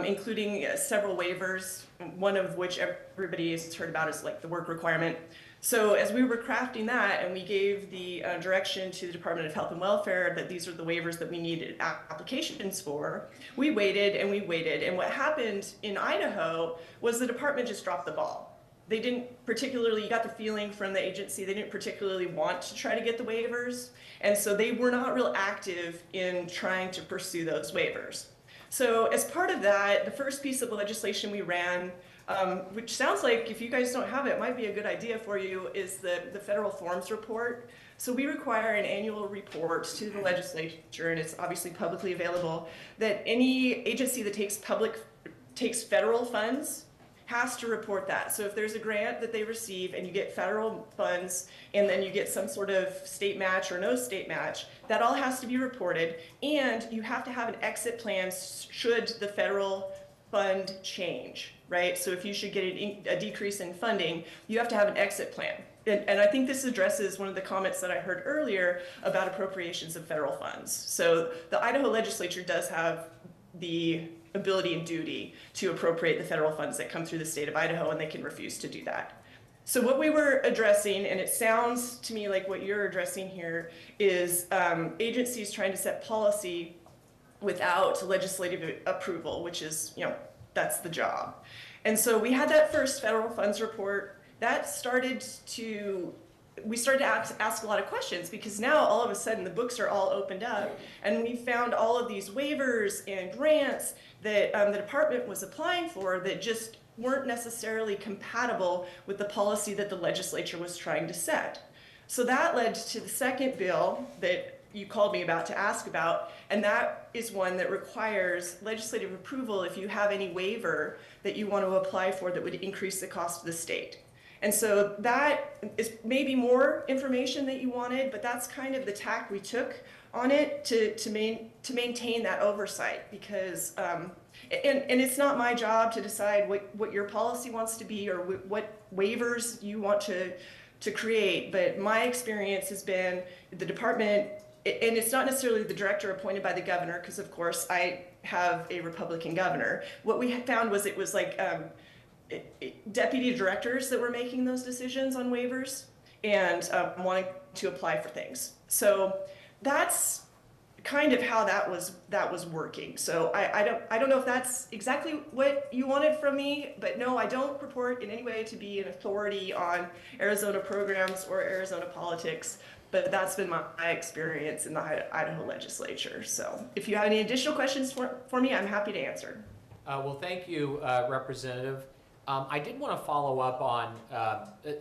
including several waivers, one of which everybody has heard about is like the work requirement. So as we were crafting that and we gave the direction to the Department of Health and Welfare that these are the waivers that we needed applications for, we waited and we waited. And what happened in Idaho was the department just dropped the ball. They didn't particularly, you got the feeling from the agency, they didn't particularly want to try to get the waivers. And so they were not real active in trying to pursue those waivers. So as part of that, the first piece of legislation we ran, which sounds like if you guys don't have it, might be a good idea for you, is the federal forms report. So we require an annual report to the legislature, and it's obviously publicly available, that any agency that takes federal funds has to report that. So if there's a grant that they receive and you get federal funds and then you get some sort of state match or no state match, that all has to be reported, and you have to have an exit plan should the federal fund change, right? So if you should get a decrease in funding, you have to have an exit plan. And I think this addresses one of the comments that I heard earlier about appropriations of federal funds. So the Idaho legislature does have the ability and duty to appropriate the federal funds that come through the state of Idaho, and they can refuse to do that. So what we were addressing, and it sounds to me like what you're addressing here, is agencies trying to set policy without legislative approval, which is, that's the job. And so we had that first federal funds report. That we started to ask a lot of questions, because now all of a sudden the books are all opened up, and we found all of these waivers and grants that the department was applying for that just weren't necessarily compatible with the policy that the legislature was trying to set. So that led to the second bill that you called me about to ask about, and that is one that requires legislative approval if you have any waiver that you want to apply for that would increase the cost of the state. And so that is maybe more information that you wanted, but that's kind of the tack we took on it to maintain that oversight, because and it's not my job to decide what your policy wants to be or what waivers you want to create, but my experience has been the department, and it's not necessarily the director appointed by the governor, because of course I have a Republican governor. What we found was it was like deputy directors that were making those decisions on waivers and wanting to apply for things. So that's kind of how that was working. So I don't know if that's exactly what you wanted from me, but no, I don't purport in any way to be an authority on Arizona programs or Arizona politics, but that's been my experience in the Idaho legislature. So if you have any additional questions for me, I'm happy to answer. Well, thank you, Representative. I did want to follow up on,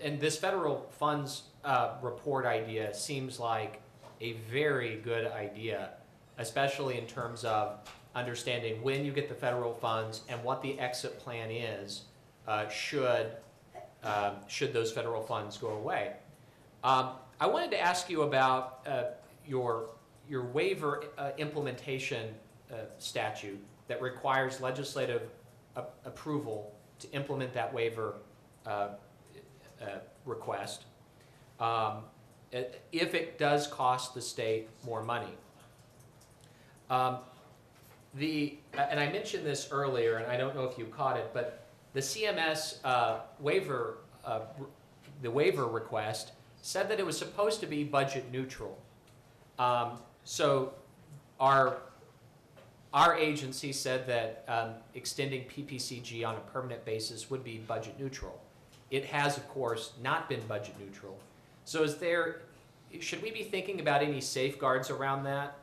and this federal funds report idea seems like a very good idea, especially in terms of understanding when you get the federal funds and what the exit plan is should those federal funds go away. I wanted to ask you about your waiver implementation statute that requires legislative approval to implement that waiver request if it does cost the state more money. And I mentioned this earlier, and I don't know if you caught it, but the CMS waiver request said that it was supposed to be budget neutral. So our agency said that extending PPCG on a permanent basis would be budget neutral. It has, of course, not been budget neutral. So should we be thinking about any safeguards around that?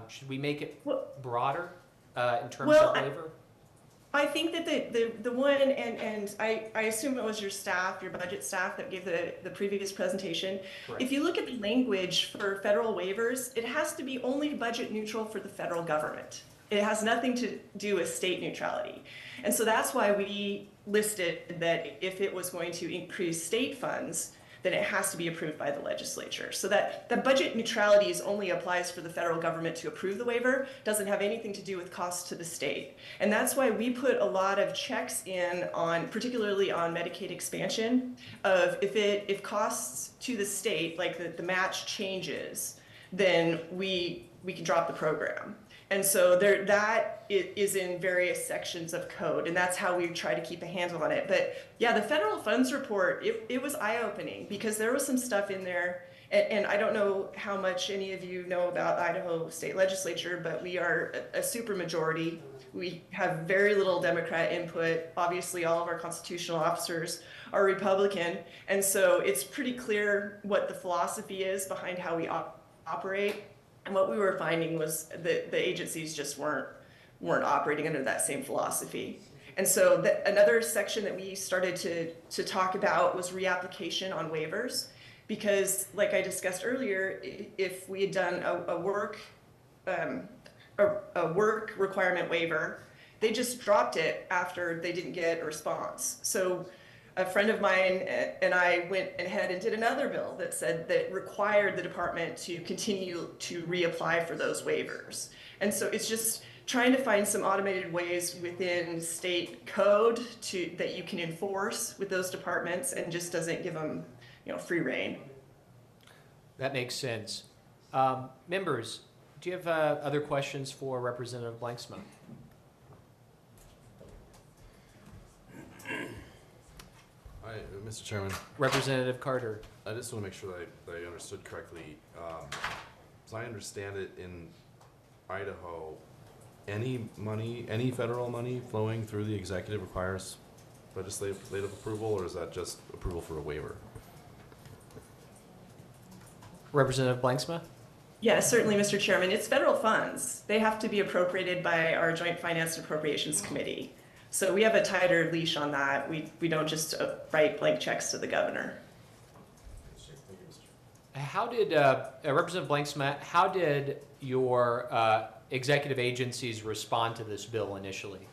Should we make it broader in terms of waiver? I think that the one, and I assume it was your staff, your budget staff that gave the previous presentation. Correct. If you look at the language for federal waivers, it has to be only budget neutral for the federal government. It has nothing to do with state neutrality. And so that's why we listed that if it was going to increase state funds, then it has to be approved by the legislature. So that the budget neutrality only applies for the federal government to approve the waiver, doesn't have anything to do with costs to the state. And that's why we put a lot of checks in on, particularly on Medicaid expansion, of if costs to the state, like the match changes, then we can drop the program. And so that is in various sections of code, and that's how we try to keep a handle on it. But yeah, the federal funds report, it was eye-opening because there was some stuff in there, and I don't know how much any of you know about Idaho State Legislature, but we are a super majority. We have very little Democrat input. Obviously, all of our constitutional officers are Republican, and so it's pretty clear what the philosophy is behind how we operate. And what we were finding was that the agencies just weren't operating under that same philosophy. And so another section that we started to talk about was reapplication on waivers, because like I discussed earlier, if we had done a work requirement waiver, they just dropped it after they didn't get a response. So a friend of mine and I went ahead and did another bill that said that required the department to continue to reapply for those waivers. And so it's just trying to find some automated ways within state code that you can enforce with those departments and just doesn't give them, free rein. That makes sense. Members, do you have other questions for Representative Blanksma? Mr. Chairman, Representative Carter. I just want to make sure that I understood correctly. As I understand it, in Idaho, any federal money flowing through the executive requires legislative approval, or is that just approval for a waiver? Representative Blanksma? Yes, certainly, Mr. Chairman. It's federal funds. They have to be appropriated by our Joint Finance and Appropriations Committee. So we have a tighter leash on that. We don't just write blank checks to the governor. How did, Representative Blanksma, how did your executive agencies respond to this bill initially?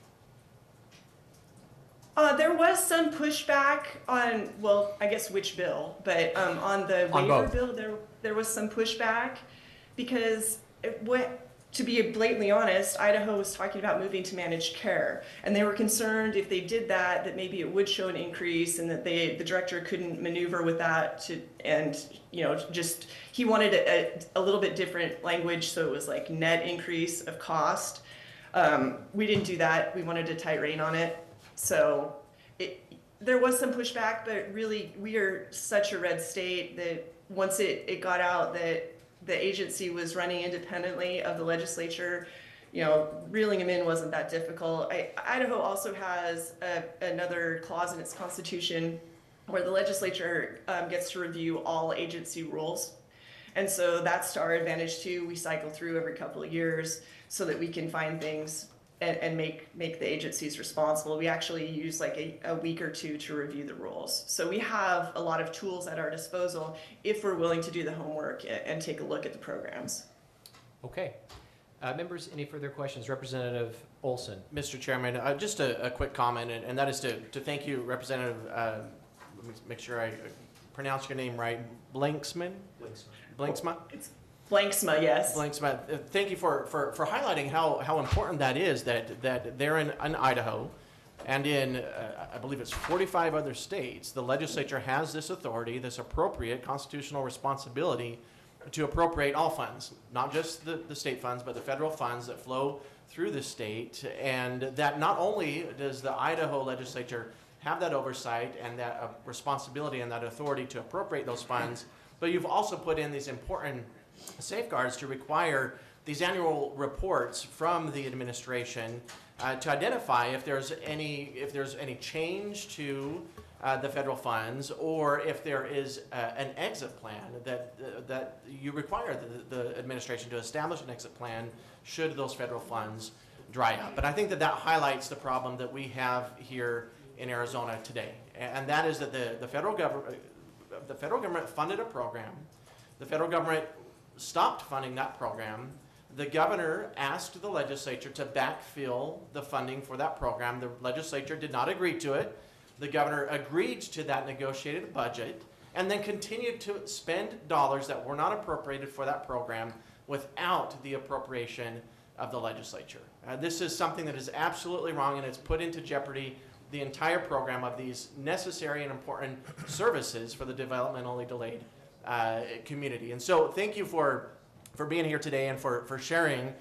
There was some pushback on, well, I guess which bill, but on the On waiver both. bill, there was some pushback because to be blatantly honest, Idaho was talking about moving to managed care, and they were concerned if they did that maybe it would show an increase, and that the director couldn't maneuver with that he wanted a little bit different language, so it was like net increase of cost. We didn't do that. We wanted a tight rein on it. So there was some pushback, but really we are such a red state that once it got out that the agency was running independently of the legislature, reeling them in wasn't that difficult. Idaho also has another clause in its constitution where the legislature gets to review all agency rules. And so that's to our advantage too. We cycle through every couple of years so that we can find things and make the agencies responsible. We actually use like a week or two to review the rules. So we have a lot of tools at our disposal if we're willing to do the homework and take a look at the programs. Okay. Members, any further questions? Representative Olson. Mr. Chairman, just a quick comment, and that is to thank you, Representative, let me make sure I pronounce your name right, Blanksma? Blanksma? It's Blanksma, yes. Blanksma, thank you for highlighting how important that is, that they're in Idaho, and in, I believe it's 45 other states, the legislature has this authority, this appropriate constitutional responsibility to appropriate all funds, not just the state funds, but the federal funds that flow through the state. And that not only does the Idaho legislature have that oversight and that responsibility and that authority to appropriate those funds, but you've also put in these important safeguards to require these annual reports from the administration to identify if there's any change to the federal funds, or if there is an exit plan that you require the administration to establish an exit plan should those federal funds dry up. And I think that highlights the problem that we have here in Arizona today, and that is that the federal government funded a program. The federal government stopped funding that program. The governor asked the legislature to backfill the funding for that program. The legislature did not agree to it. The governor agreed to that negotiated budget and then continued to spend dollars that were not appropriated for that program without the appropriation of the legislature. This is something that is absolutely wrong, and it's put into jeopardy the entire program of these necessary and important services for the developmentally delayed community. And so thank you for being here today and for sharing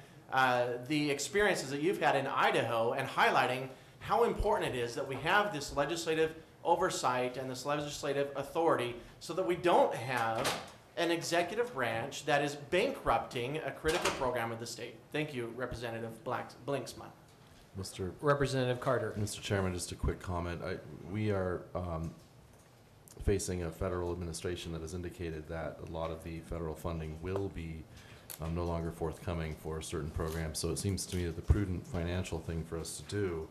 the experiences that you've had in Idaho and highlighting how important it is that we have this legislative oversight and this legislative authority so that we don't have an executive branch that is bankrupting a critical program of the state. Thank you, Representative Blinksma. Representative Carter. Mr. Chairman, just a quick comment. We are facing a federal administration that has indicated that a lot of the federal funding will be no longer forthcoming for certain programs. So it seems to me that the prudent financial thing for us to do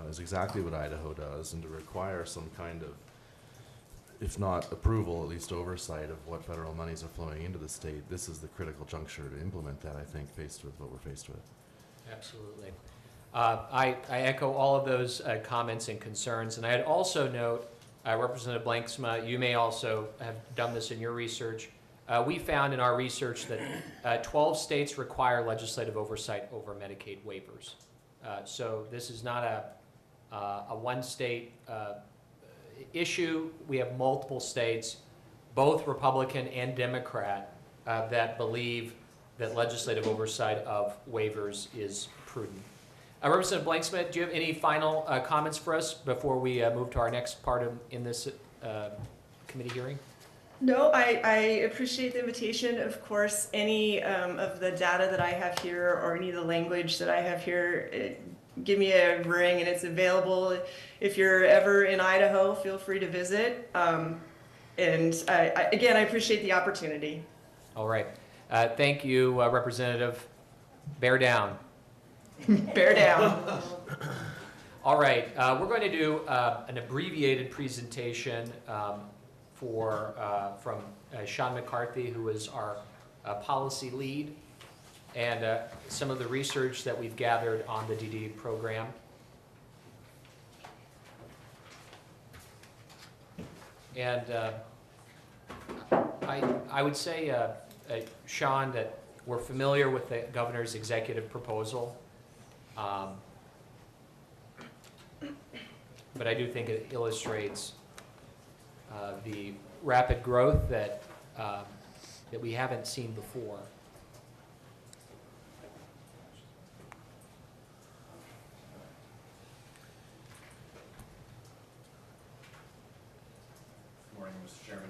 is exactly what Idaho does, and to require some kind of, if not approval, at least oversight of what federal monies are flowing into the state. This is the critical juncture to implement that, I think, faced with what we're faced with. Absolutely. I echo all of those comments and concerns, and I'd also note, Representative Blanksma, you may also have done this in your research. We found in our research that 12 states require legislative oversight over Medicaid waivers. So this is not a one-state issue. We have multiple states, both Republican and Democrat, that believe that legislative oversight of waivers is prudent. Representative Blanksmith, do you have any final comments for us before we move to our next part in this committee hearing? No, I appreciate the invitation. Of course, any of the data that I have here or any of the language that I have here, give me a ring and it's available. If you're ever in Idaho, feel free to visit. Again, I appreciate the opportunity. All right. Thank you, Representative. Bear down. Bear down. All right. We're going to do an abbreviated presentation from Sean McCarthy, who is our policy lead, and some of the research that we've gathered on the DD program. And I would say, Sean, that we're familiar with the governor's executive proposal, but I do think it illustrates the rapid growth that we haven't seen before. Good morning, Mr. Chairman.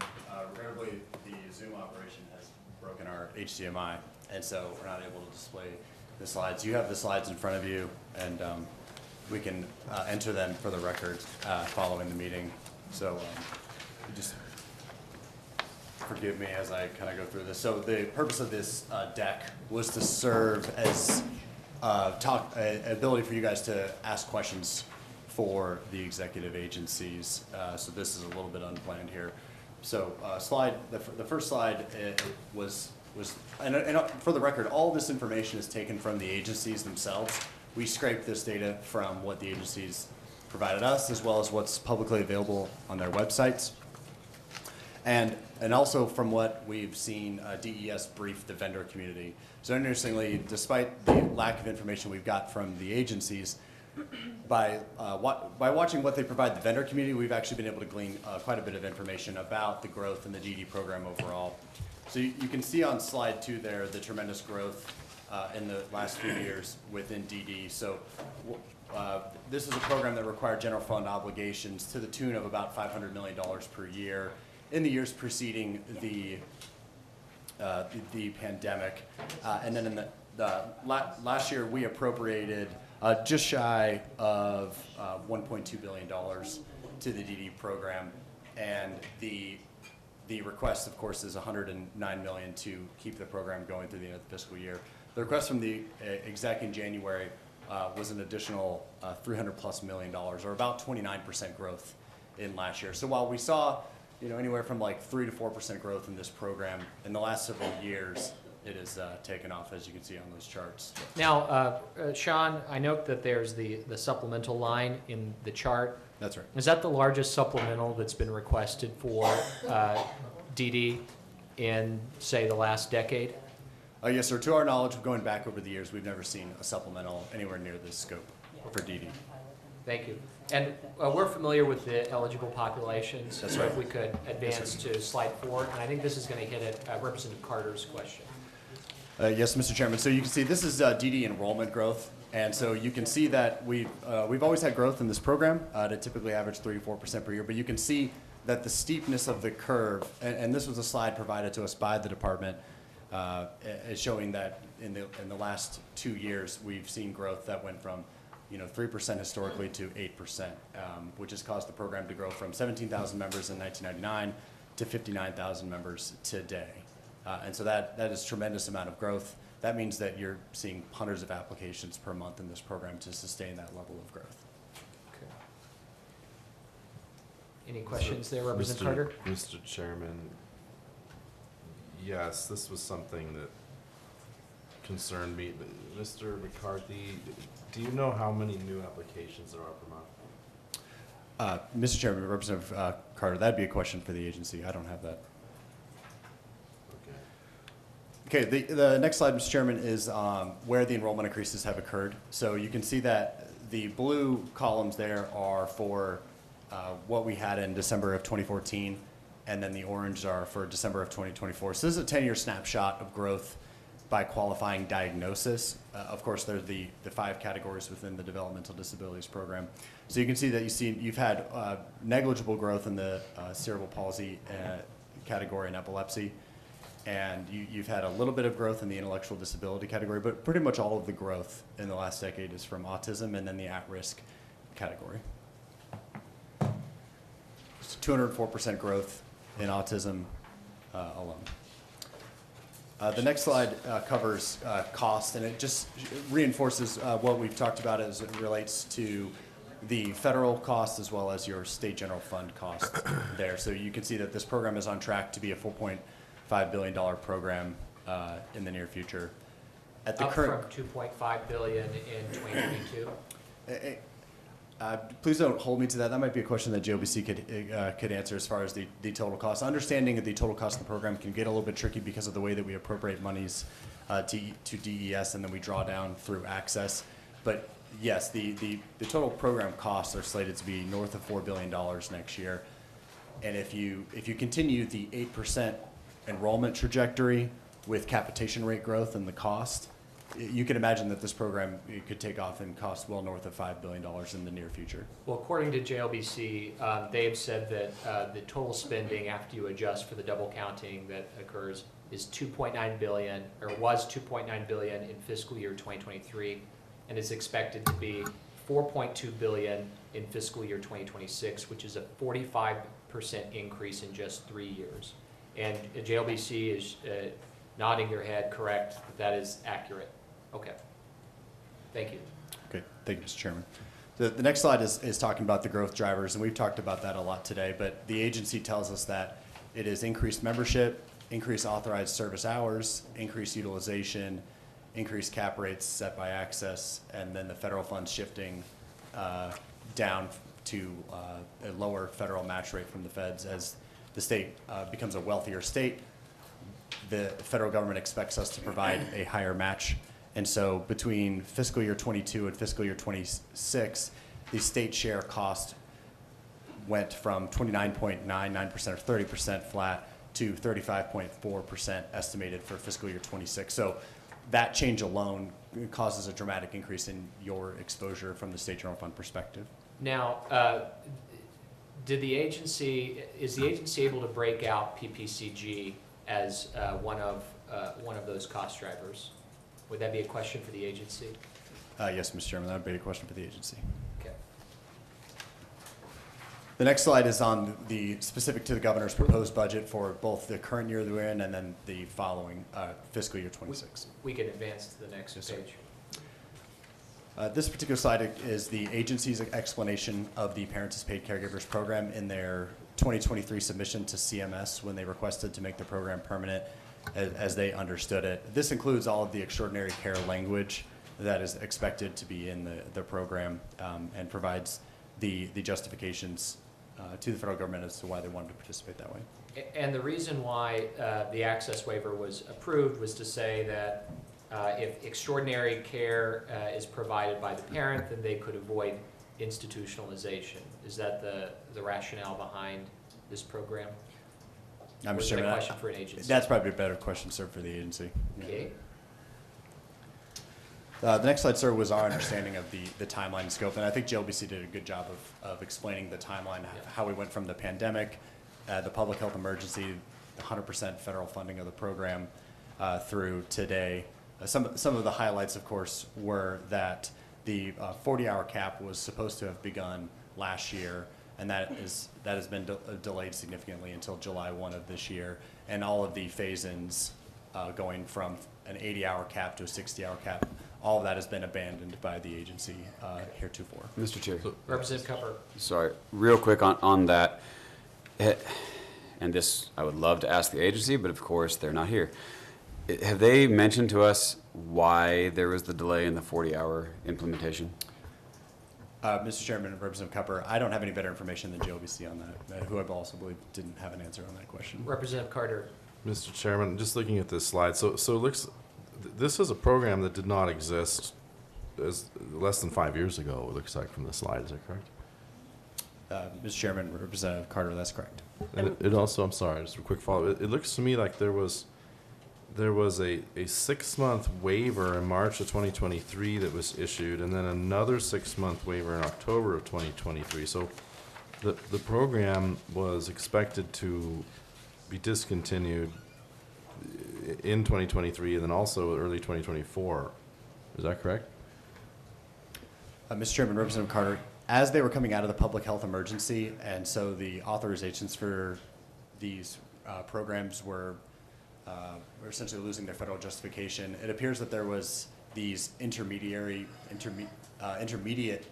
Regrettably, the Zoom operation has broken our HDMI, and so we're not able to display the slides. You have the slides in front of you, and we can enter them for the record following the meeting. So just forgive me as I kind of go through this. So the purpose of this deck was to serve as ability for you guys to ask questions for the executive agencies. So this is a little bit unplanned here. So the first slide was and for the record, all this information is taken from the agencies themselves. We scraped this data from what the agencies provided us, as well as what's publicly available on their websites. And also from what we've seen, DES brief the vendor community. So interestingly, despite the lack of information we've got from the agencies, by watching what they provide the vendor community, we've actually been able to glean quite a bit of information about the growth in the DD program overall. So you can see on slide 2 there the tremendous growth in the last few years within DD. So this is a program that required general fund obligations to the tune of about $500 million per year in the years preceding the the pandemic. And then in the last year, we appropriated just shy of $1.2 billion to the DD program. And the request, of course, is $109 million to keep the program going through the end of the fiscal year. The request from the exec in January was an additional $300+ million, or about 29% growth in last year. So while we saw, anywhere from like 3 to 4% growth in this program in the last several years, it has taken off, as you can see on those charts. Now, Sean, I note that there's the supplemental line in the chart. That's right. Is that the largest supplemental that's been requested for DD in, say, the last decade? Yes, sir. To our knowledge, going back over the years, we've never seen a supplemental anywhere near this scope for DD. Thank you. And we're familiar with the eligible populations. That's so right. If we could advance to slide 4, and I think this is going to hit at Representative Carter's question. Yes, Mr. Chairman. So you can see this is DD enrollment growth. And so you can see that we've always had growth in this program to typically average 3 to 4% per year. But you can see that the steepness of the curve, and this was a slide provided to us by the department, is showing that in the last 2 years we've seen growth that went from 3% historically to 8%, which has caused the program to grow from 17,000 members in 1999 to 59,000 members today. And so that is a tremendous amount of growth. That means that you're seeing hundreds of applications per month in this program to sustain that level of growth. Okay. Any questions there, Representative Carter? Mr. Chairman, yes, this was something that concerned me. But Mr. McCarthy, do you know how many new applications there are per month? Mr. Chairman, Representative Carter, that'd be a question for the agency. I don't have that. Okay, the next slide, Mr. Chairman, is where the enrollment increases have occurred. So you can see that the blue columns there are for what we had in December of 2014, and then the orange are for December of 2024. So this is a 10-year snapshot of growth by qualifying diagnosis. Of course, there are the 5 categories within the Developmental Disabilities program. So you can see that you've had negligible growth in the cerebral palsy category and epilepsy. And you've had a little bit of growth in the intellectual disability category, but pretty much all of the growth in the last decade is from autism and then the at-risk category. It's 204% growth in autism alone. The next slide covers cost, and it just reinforces what we've talked about as it relates to the federal cost as well as your state general fund cost there. So you can see that this program is on track to be a $4.5 billion program in the near future. At the current, from $2.5 billion in 2022. Please don't hold me to that. That might be a question that JOBC could answer as far as the total cost. Understanding of the total cost of the program can get a little bit tricky because of the way that we appropriate monies to DES and then we draw down through access. But yes, the total program costs are slated to be north of $4 billion next year. And if you continue the 8% enrollment trajectory with capitation rate growth and the cost, you can imagine that this program could take off and cost well north of $5 billion in the near future. Well, according to JLBC, they have said that the total spending after you adjust for the double counting that occurs is $2.9 billion, or was $2.9 billion in fiscal year 2023, and is expected to be $4.2 billion in fiscal year 2026, which is a 45% increase in just 3 years. And JLBC is nodding their head, correct, that is accurate. Okay. Thank you. Okay, thank you, Mr. Chairman. The next slide is talking about the growth drivers, and we've talked about that a lot today, but the agency tells us that it is increased membership, increased authorized service hours, increased utilization, increased cap rates set by access, and then the federal funds shifting down to a lower federal match rate from the feds. As the state becomes a wealthier state, the federal government expects us to provide a higher match. And so between fiscal year 22 and fiscal year 26, the state share cost went from 29.99% or 30% flat to 35.4% estimated for fiscal year 26. So that change alone causes a dramatic increase in your exposure from the state general fund perspective. Now, is the agency able to break out PPCG as one of those cost drivers. Would that be a question for the agency? Yes, Mr. Chairman, that would be a question for the agency. Okay. The next slide is on the specific to the governor's proposed budget for both the current year that we're in and then the following fiscal year 26. We can advance to the next Yes, sir. page. This particular slide is the agency's explanation of the Parents as Paid Caregivers program in their 2023 submission to CMS when they requested to make the program permanent as they understood it. This includes all of the extraordinary care language that is expected to be in the program and provides the justifications to the federal government as to why they wanted to participate that way. And the reason why the access waiver was approved was to say that if extraordinary care is provided by the parent, then they could avoid institutionalization. Is that the rationale behind this program? I'm Or is it sure a that- question for an agency? That's probably a better question, sir, for the agency. Yeah. Okay. The next slide, sir, was our understanding of the timeline and scope, and I think JLBC did a good job of explaining the timeline, how we went from the pandemic, the public health emergency, 100% federal funding of the program through today. Some of the highlights, of course, were that the 40-hour cap was supposed to have begun last year, and that has been delayed significantly until July 1 of this year, and all of the phase-ins going from an 80-hour cap to a 60-hour cap, all of that has been abandoned by the agency heretofore. Mr. Chair. Representative Cupper. Sorry, real quick on that. And this, I would love to ask the agency, but of course, they're not here. Have they mentioned to us why there was the delay in the 40-hour implementation? Mr. Chairman and Representative Cupper, I don't have any better information than JLBC on that, who I also believe didn't have an answer on that question. Representative Carter. Mr. Chairman, just looking at this slide, so it looks, this is a program that did not exist as less than 5 years ago, it looks like from the slide, is that correct? Mr. Chairman, Representative Carter, that's correct. And it also, I'm sorry, just a quick follow-up. It looks to me like there was a 6-month waiver in March of 2023 that was issued, and then another 6-month waiver in October of 2023. So the program was expected to be discontinued in 2023 and then also early 2024. Is that correct? Mr. Chairman, Representative Carter, as they were coming out of the public health emergency, and so the authorizations for these programs were essentially losing their federal justification, it appears that there was these intermediate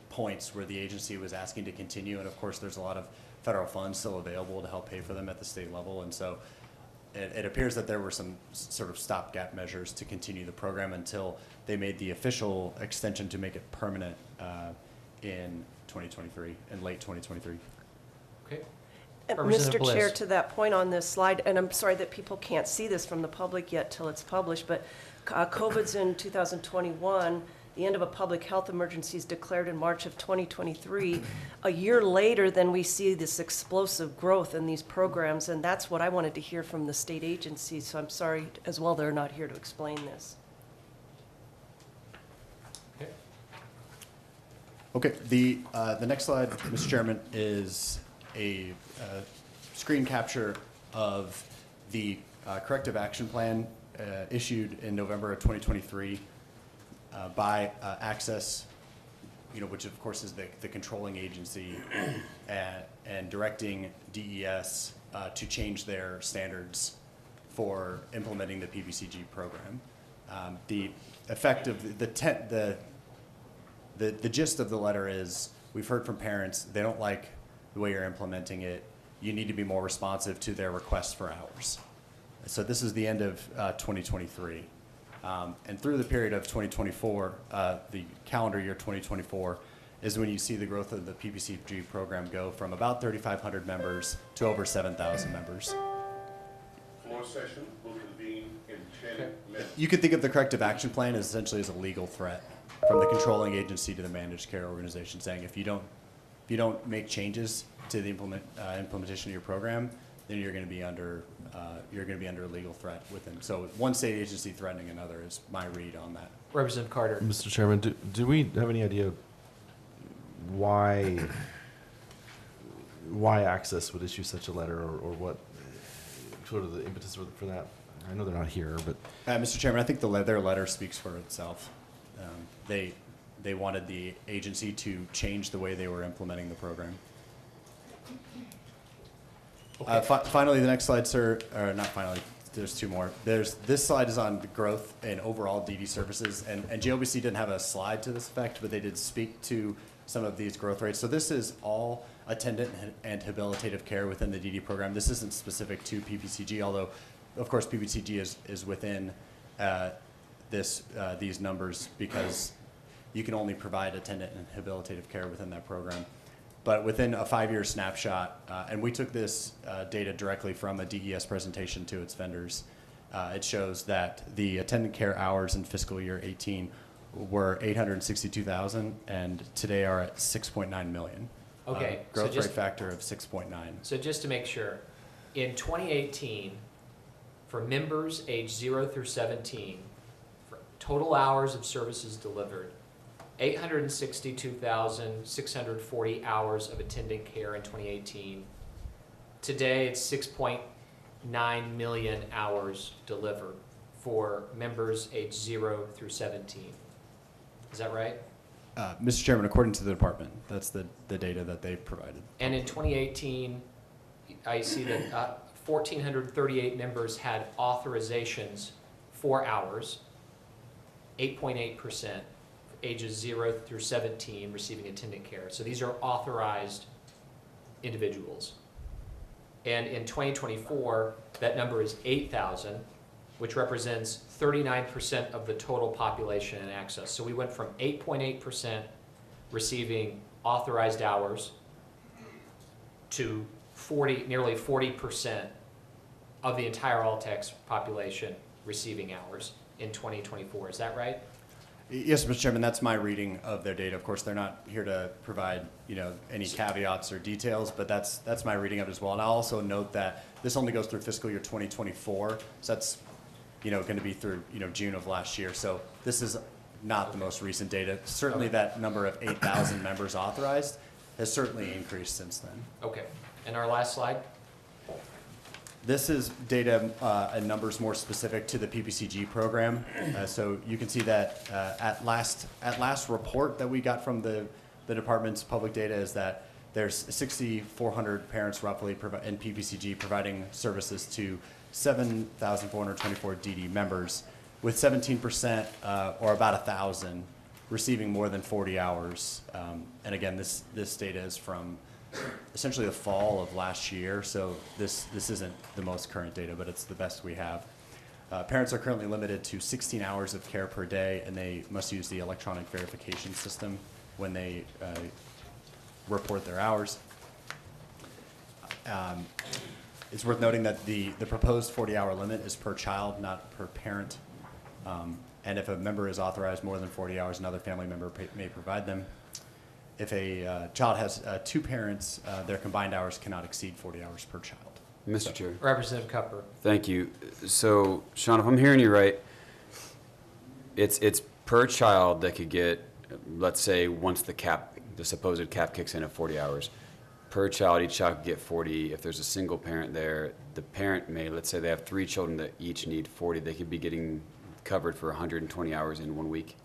points where the agency was asking to continue, and of course there's a lot of federal funds still available to help pay for them at the state level, and so it appears that there were some sort of stopgap measures to continue the program until they made the official extension to make it permanent in 2023, in late 2023. Okay. Mr. Representative Chair, Bliss. to that point on this slide, and I'm sorry that people can't see this from the public yet till it's published, but COVID's in 2021. The end of a public health emergency is declared in March of 2023. A year later, then we see this explosive growth in these programs, and that's what I wanted to hear from the state agencies. So I'm sorry as well they're not here to explain this. Okay, the next slide, Mr. Chairman, is a screen capture of the corrective action plan issued in November of 2023 by Access, which of course is the controlling agency, and directing DES to change their standards for implementing the PBCG program. The effect of the gist of the letter is, we've heard from parents, they don't like the way you're implementing it. You need to be more responsive to their requests for hours. So this is the end of 2023. And through the period of 2024, the calendar year 2024, is when you see the growth of the PBCG program go from about 3,500 members to over 7,000 members. Floor session will convene in 10 minutes. You could think of the corrective action plan as essentially as a legal threat from the controlling agency to the managed care organization, saying if you don't make changes to the implementation of your program, then you're going to be under a legal threat with them. So one state agency threatening another is my read on that. Representative Carter. Mr. Chairman, do we have any idea why Access would issue such a letter, or sort of the impetus for that? I know they're not here, but Mr. Chairman, I think their letter speaks for itself. They wanted the agency to change the way they were implementing the program. Finally, the next slide, sir, or not finally, there's two more. This slide is on the growth in overall DD services, and GLBC didn't have a slide to this effect, but they did speak to some of these growth rates. So this is all attendant and habilitative care within the DD program. This isn't specific to PPCG, although, of course, PPCG is within these numbers because you can only provide attendant and habilitative care within that program. But within a 5-year snapshot, and we took this data directly from a DES presentation to its vendors, it shows that the attendant care hours in fiscal year 18 were 862,000 and today are at 6.9 million. Okay. Growth rate factor of 6.9. So just to make sure, in 2018, for members aged 0 through 17, for total hours of services delivered, 862,640 hours of attendant care in 2018. Today, it's 6.9 million hours delivered for members aged 0 through 17. Is that right? Mr. Chairman, according to the department, that's the data that they provided. And in 2018, I see that 1,438 members had authorizations for hours, 8.8%. Ages 0 through 17 receiving attendant care. So these are authorized individuals. And in 2024, that number is 8,000, which represents 39% of the total population in access. So we went from 8.8% receiving authorized hours to nearly 40% of the entire All-Tex population receiving hours in 2024. Is that right? Yes, Mr. Chairman, that's my reading of their data. Of course, they're not here to provide, any caveats or details, but that's my reading of it as well. And I'll also note that this only goes through fiscal year 2024, so that's, going to be through, June of last year. So this is not the most recent data. Certainly that number of 8,000 members authorized has certainly increased since then. Okay. And our last slide? This is data and numbers more specific to the PPCG program. So you can see that at last report that we got from the department's public data is that there's 6,400 parents roughly in PPCG providing services to 7,424 DD members, with 17% or about 1,000 receiving more than 40 hours. And again, this data is from essentially the fall of last year, so this isn't the most current data, but it's the best we have. Parents are currently limited to 16 hours of care per day, and they must use the electronic verification system when they report their hours. It's worth noting that the proposed 40-hour limit is per child, not per parent. And if a member is authorized more than 40 hours, another family member may provide them. If a child has 2 parents, their combined hours cannot exceed 40 hours per child. Mr. Chair. Representative Cupper. Thank you. So, Sean, if I'm hearing you right, it's per child that could get, let's say, once the supposed cap kicks in at 40 hours. Per child, each child could get 40. If there's a single parent there, the parent may, let's say they have 3 children that each need 40, they could be getting covered for 120 hours in 1 week.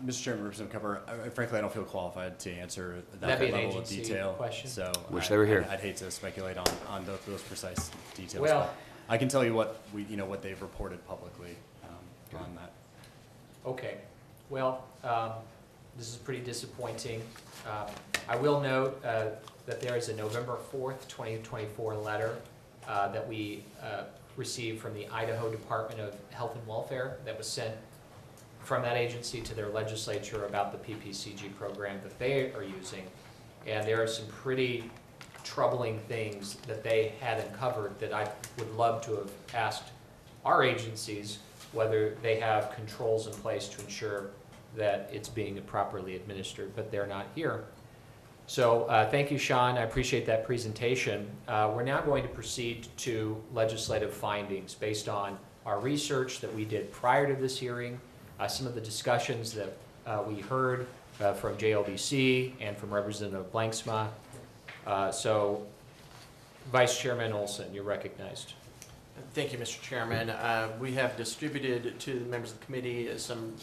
Mr. Chairman, Representative Cupper, frankly, I don't feel qualified to answer that That'd be an level of agency detail. question. So Wish they were here. I'd hate to speculate on those precise details. Well- but I can tell you what they've reported publicly on that. Okay. Well, this is pretty disappointing. I will note that there is a November 4th, 2024 letter that we received from the Idaho Department of Health and Welfare that was sent from that agency to their legislature about the PPCG program that they are using. And there are some pretty troubling things that they had uncovered that I would love to have asked our agencies whether they have controls in place to ensure that it's being properly administered, but they're not here. So thank you, Sean. I appreciate that presentation. We're now going to proceed to legislative findings based on our research that we did prior to this hearing, some of the discussions that we heard from JLBC and from Representative Blanksma. So Vice Chairman Olson, you're recognized. Thank you, Mr. Chairman. We have distributed to the members of the committee some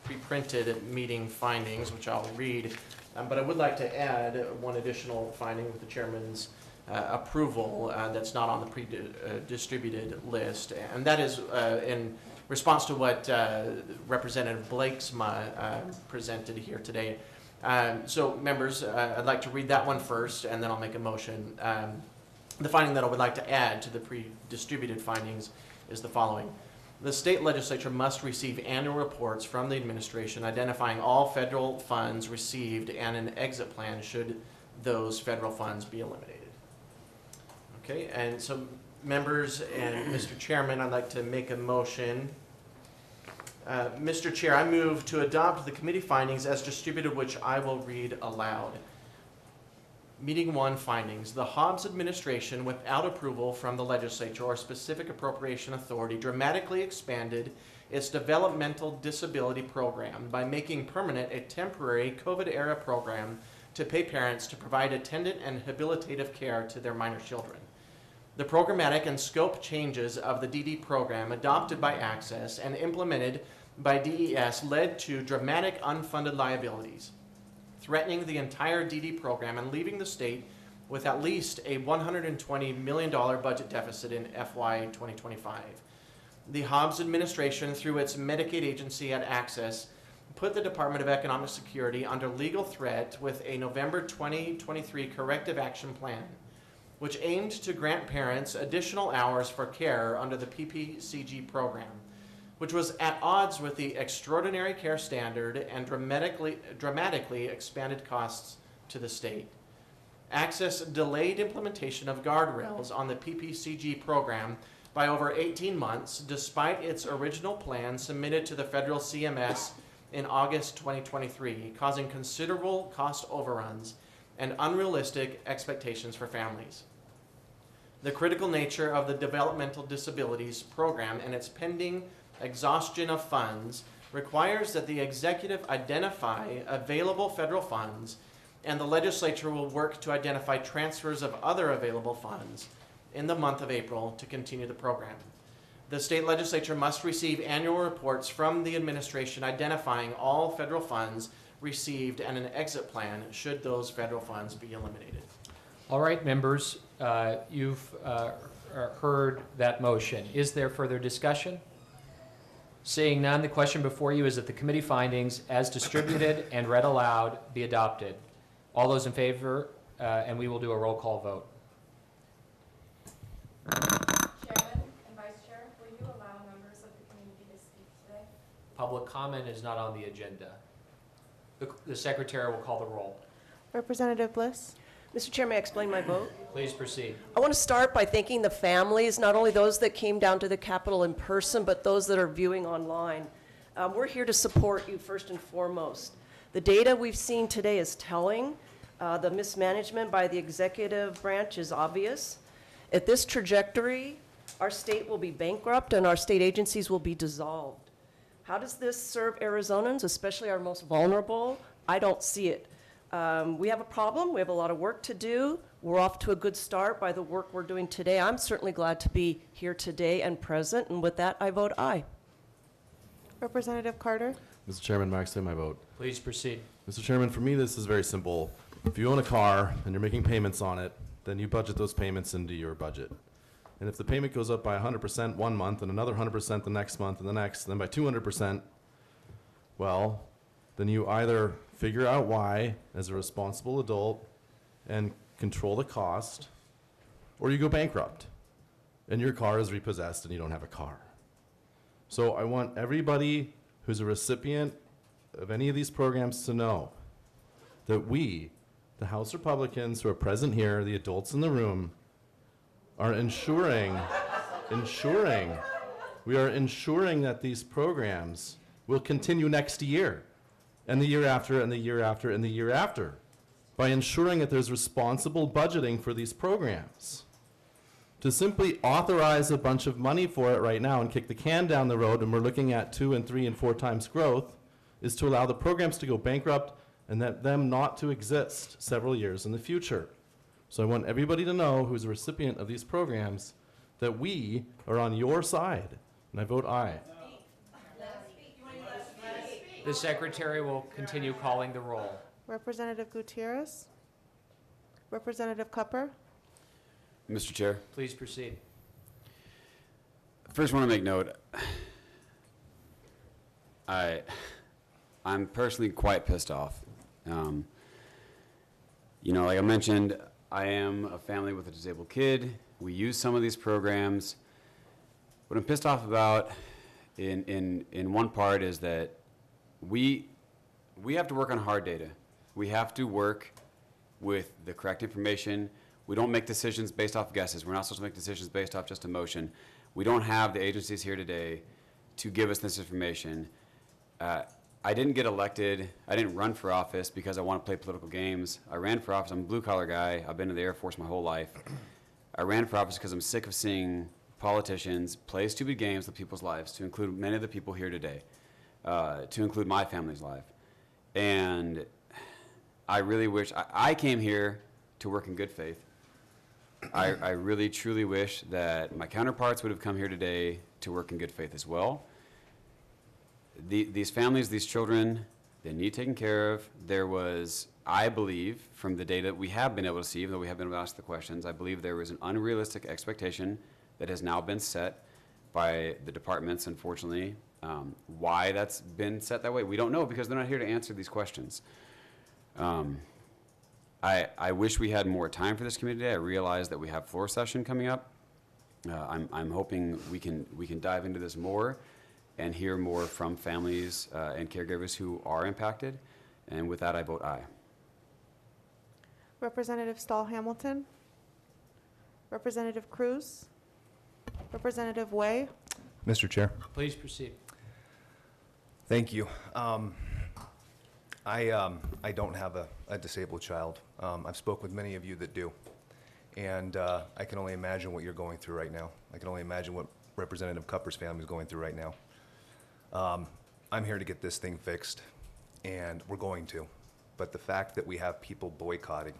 pre-printed meeting findings, which I'll read. But I would like to add one additional finding with the chairman's approval that's not on the pre-distributed list. And that is in response to what Representative Blakesma presented here today. So members, I'd like to read that one first, and then I'll make a motion. The finding that I would like to add to the pre-distributed findings is the following. The state legislature must receive annual reports from the administration identifying all federal funds received and an exit plan should those federal funds be eliminated. Okay, and so members and Mr. Chairman, I'd like to make a motion. Mr. Chair, I move to adopt the committee findings as distributed, which I will read aloud. Meeting 1 findings. The Hobbs administration, without approval from the legislature or specific appropriation authority, dramatically expanded its developmental disability program by making permanent a temporary COVID-era program to pay parents to provide attendant and habilitative care to their minor children. The programmatic and scope changes of the DD program adopted by Access and implemented by DES led to dramatic unfunded liabilities, threatening the entire DD program and leaving the state with at least a $120 million budget deficit in FY 2025. The Hobbs administration, through its Medicaid agency at Access, put the Department of Economic Security under legal threat with a November 2023 corrective action plan, which aimed to grant parents additional hours for care under the PPCG program, which was at odds with the extraordinary care standard and dramatically expanded costs to the state. Access delayed implementation of guardrails on the PPCG program by over 18 months, despite its original plan submitted to the federal CMS in August 2023, causing considerable cost overruns and unrealistic expectations for families. The critical nature of the Developmental Disabilities program and its pending exhaustion of funds requires that the executive identify available federal funds, and the legislature will work to identify transfers of other available funds in the month of April to continue the program. The state legislature must receive annual reports from the administration identifying all federal funds received and an exit plan should those federal funds be eliminated. All right, members, you've heard that motion. Is there further discussion? Seeing none, the question before you is that the committee findings as distributed and read aloud be adopted. All those in favor, and we will do a roll call vote. Chairman and Vice Chair, will you allow members of the community to speak today? Public comment is not on the agenda. The secretary will call the roll. Representative Bliss? Mr. Chair, may I explain my vote? Please proceed. I want to start by thanking the families, not only those that came down to the Capitol in person, but those that are viewing online. We're here to support you first and foremost. The data we've seen today is telling. The mismanagement by the executive branch is obvious. At this trajectory, our state will be bankrupt and our state agencies will be dissolved. How does this serve Arizonans, especially our most vulnerable? I don't see it. We have a problem. We have a lot of work to do. We're off to a good start by the work we're doing today. I'm certainly glad to be here today and present, and with that, I vote aye. Representative Carter? Mr. Chairman, may I say my vote? Please proceed. Mr. Chairman, for me, this is very simple. If you own a car and you're making payments on it, then you budget those payments into your budget. And if the payment goes up by 100% one month and another 100% the next month and the next, and then by 200%, well, then you either figure out why as a responsible adult and control the cost, or you go bankrupt and your car is repossessed and you don't have a car. So I want everybody who's a recipient of any of these programs to know that we, the House Republicans who are present here, the adults in the room, are ensuring that these programs will continue next year and the year after and the year after and the year after by ensuring that there's responsible budgeting for these programs. To simply authorize a bunch of money for it right now and kick the can down the road, and we're looking at 2 and 3 and 4 times growth, is to allow the programs to go bankrupt and that them not to exist several years in the future. So I want everybody to know who's a recipient of these programs that we are on your side, and I vote aye. The secretary will continue calling the roll. Representative Gutierrez. Representative Cupper. Mr. Chair, Please proceed. first want to make note, I'm personally quite pissed off. You know, like I mentioned, I am a family with a disabled kid. We use some of these programs. What I'm pissed off about in one part is that we have to work on hard data. We have to work with the correct information. We don't make decisions based off guesses. We're not supposed to make decisions based off just emotion. We don't have the agencies here today to give us this information. I didn't get elected. I didn't run for office because I want to play political games. I ran for office. I'm a blue-collar guy. I've been in the Air Force my whole life. I ran for office because I'm sick of seeing politicians play stupid games with people's lives, to include many of the people here today, to include my family's life. And I really wish, I came here to work in good faith. I really, truly wish that my counterparts would have come here today to work in good faith as well. These families, these children, they need taken care of. There was, I believe, from the data we have been able to see, even though we have been able to ask the questions, I believe there was an unrealistic expectation that has now been set by the departments, unfortunately. Why that's been set that way, we don't know, because they're not here to answer these questions. I wish we had more time for this committee today. I realize that we have floor session coming up. I'm hoping we can dive into this more and hear more from families and caregivers who are impacted. And with that, I vote aye. Representative Stahl Hamilton. Representative Cruz. Representative Way. Mr. Chair. Please proceed. Thank you. I don't have a disabled child. I've spoke with many of you that do. And I can only imagine what you're going through right now. I can only imagine what Representative Cupper's family is going through right now. I'm here to get this thing fixed, and we're going to. But the fact that we have people boycotting,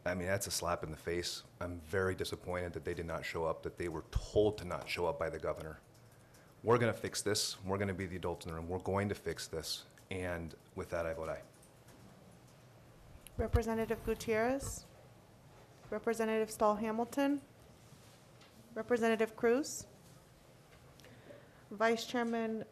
I mean, that's a slap in the face. I'm very disappointed that they did not show up, that they were told to not show up by the governor. We're going to fix this. We're going to be the adults in the room. We're going to fix this. And with that, I vote aye. Representative Gutierrez. Representative Stahl Hamilton. Representative Cruz. Vice Chairman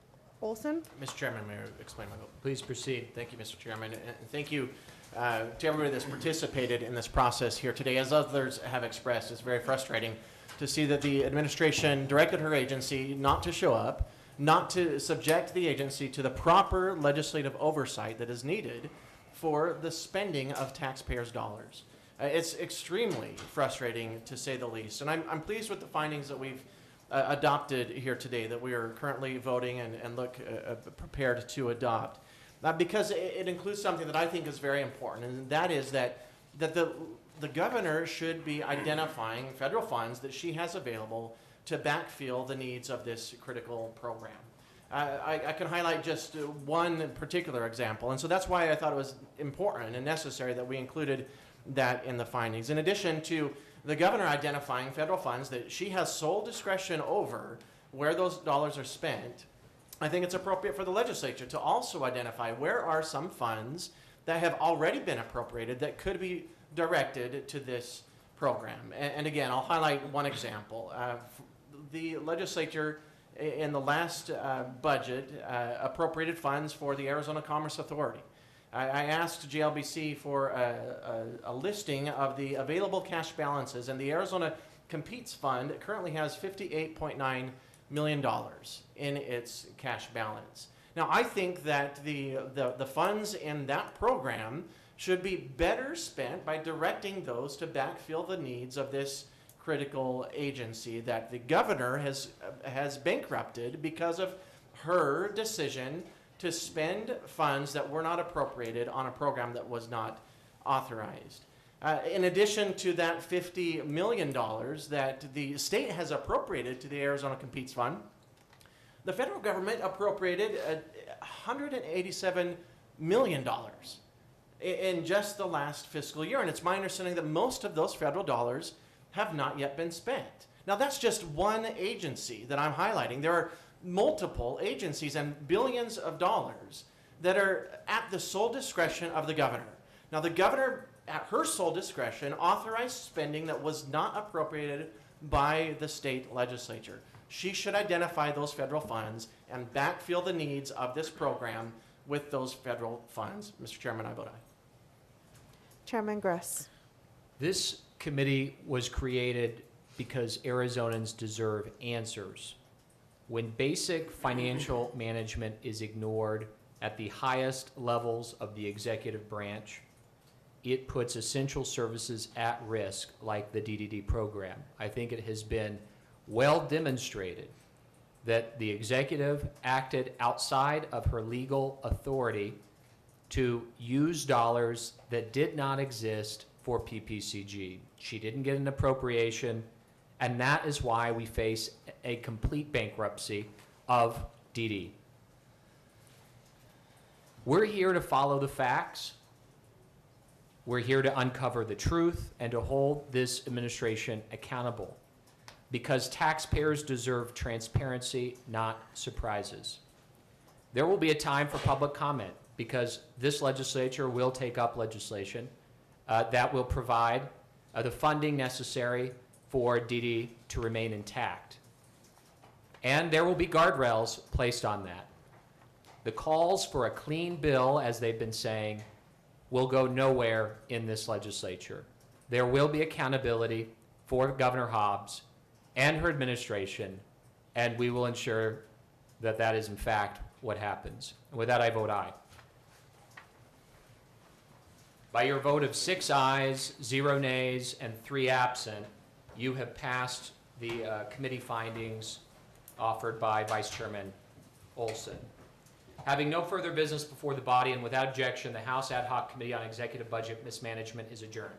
Olson. Mr. Chairman, may I explain my vote? Please proceed. Thank you, Mr. Chairman, and thank you to everybody that's participated in this process here today. As others have expressed, it's very frustrating to see that the administration directed her agency not to show up, not to subject the agency to the proper legislative oversight that is needed for the spending of taxpayers' dollars. It's extremely frustrating, to say the least, and I'm pleased with the findings that we've adopted here today, that we are currently voting and look prepared to adopt, because it includes something that I think is very important, and that is that the governor should be identifying federal funds that she has available to backfill the needs of this critical program. I can highlight just one particular example, and so that's why I thought it was important and necessary that we included that in the findings. In addition to the governor identifying federal funds that she has sole discretion over where those dollars are spent, I think it's appropriate for the legislature to also identify where are some funds that have already been appropriated that could be directed to this program. And again, I'll highlight one example. The legislature in the last budget appropriated funds for the Arizona Commerce Authority. I asked GLBC for a listing of the available cash balances, and the Arizona Competes Fund currently has $58.9 million in its cash balance. Now, I think that the funds in that program should be better spent by directing those to backfill the needs of this critical agency that the governor has bankrupted because of her decision to spend funds that were not appropriated on a program that was not authorized. In addition to that $50 million that the state has appropriated to the Arizona Competes Fund, the federal government appropriated $187 million in just the last fiscal year. And it's my understanding that most of those federal dollars have not yet been spent. Now, that's just one agency that I'm highlighting. There are multiple agencies and billions of dollars that are at the sole discretion of the governor. Now, the governor, at her sole discretion, authorized spending that was not appropriated by the state legislature. She should identify those federal funds and backfill the needs of this program with those federal funds. Mr. Chairman, I vote aye. Chairman Gress. This committee was created because Arizonans deserve answers. When basic financial management is ignored at the highest levels of the executive branch, it puts essential services at risk, like the DDD program. I think it has been well demonstrated that the executive acted outside of her legal authority to use dollars that did not exist for PPCG. She didn't get an appropriation, and that is why we face a complete bankruptcy of DD. We're here to follow the facts. We're here to uncover the truth and to hold this administration accountable, because taxpayers deserve transparency, not surprises. There will be a time for public comment, because this legislature will take up legislation that will provide the funding necessary for DD to remain intact. And there will be guardrails placed on that. The calls for a clean bill, as they've been saying, will go nowhere in this legislature. There will be accountability for Governor Hobbs and her administration, and we will ensure that that is in fact what happens. And with that, I vote aye. By your vote of 6 ayes, 0 nays, and 3 absent, you have passed the committee findings offered by Vice Chairman Olson. Having no further business before the body and without objection, the House Ad Hoc Committee on Executive Budget Mismanagement is adjourned.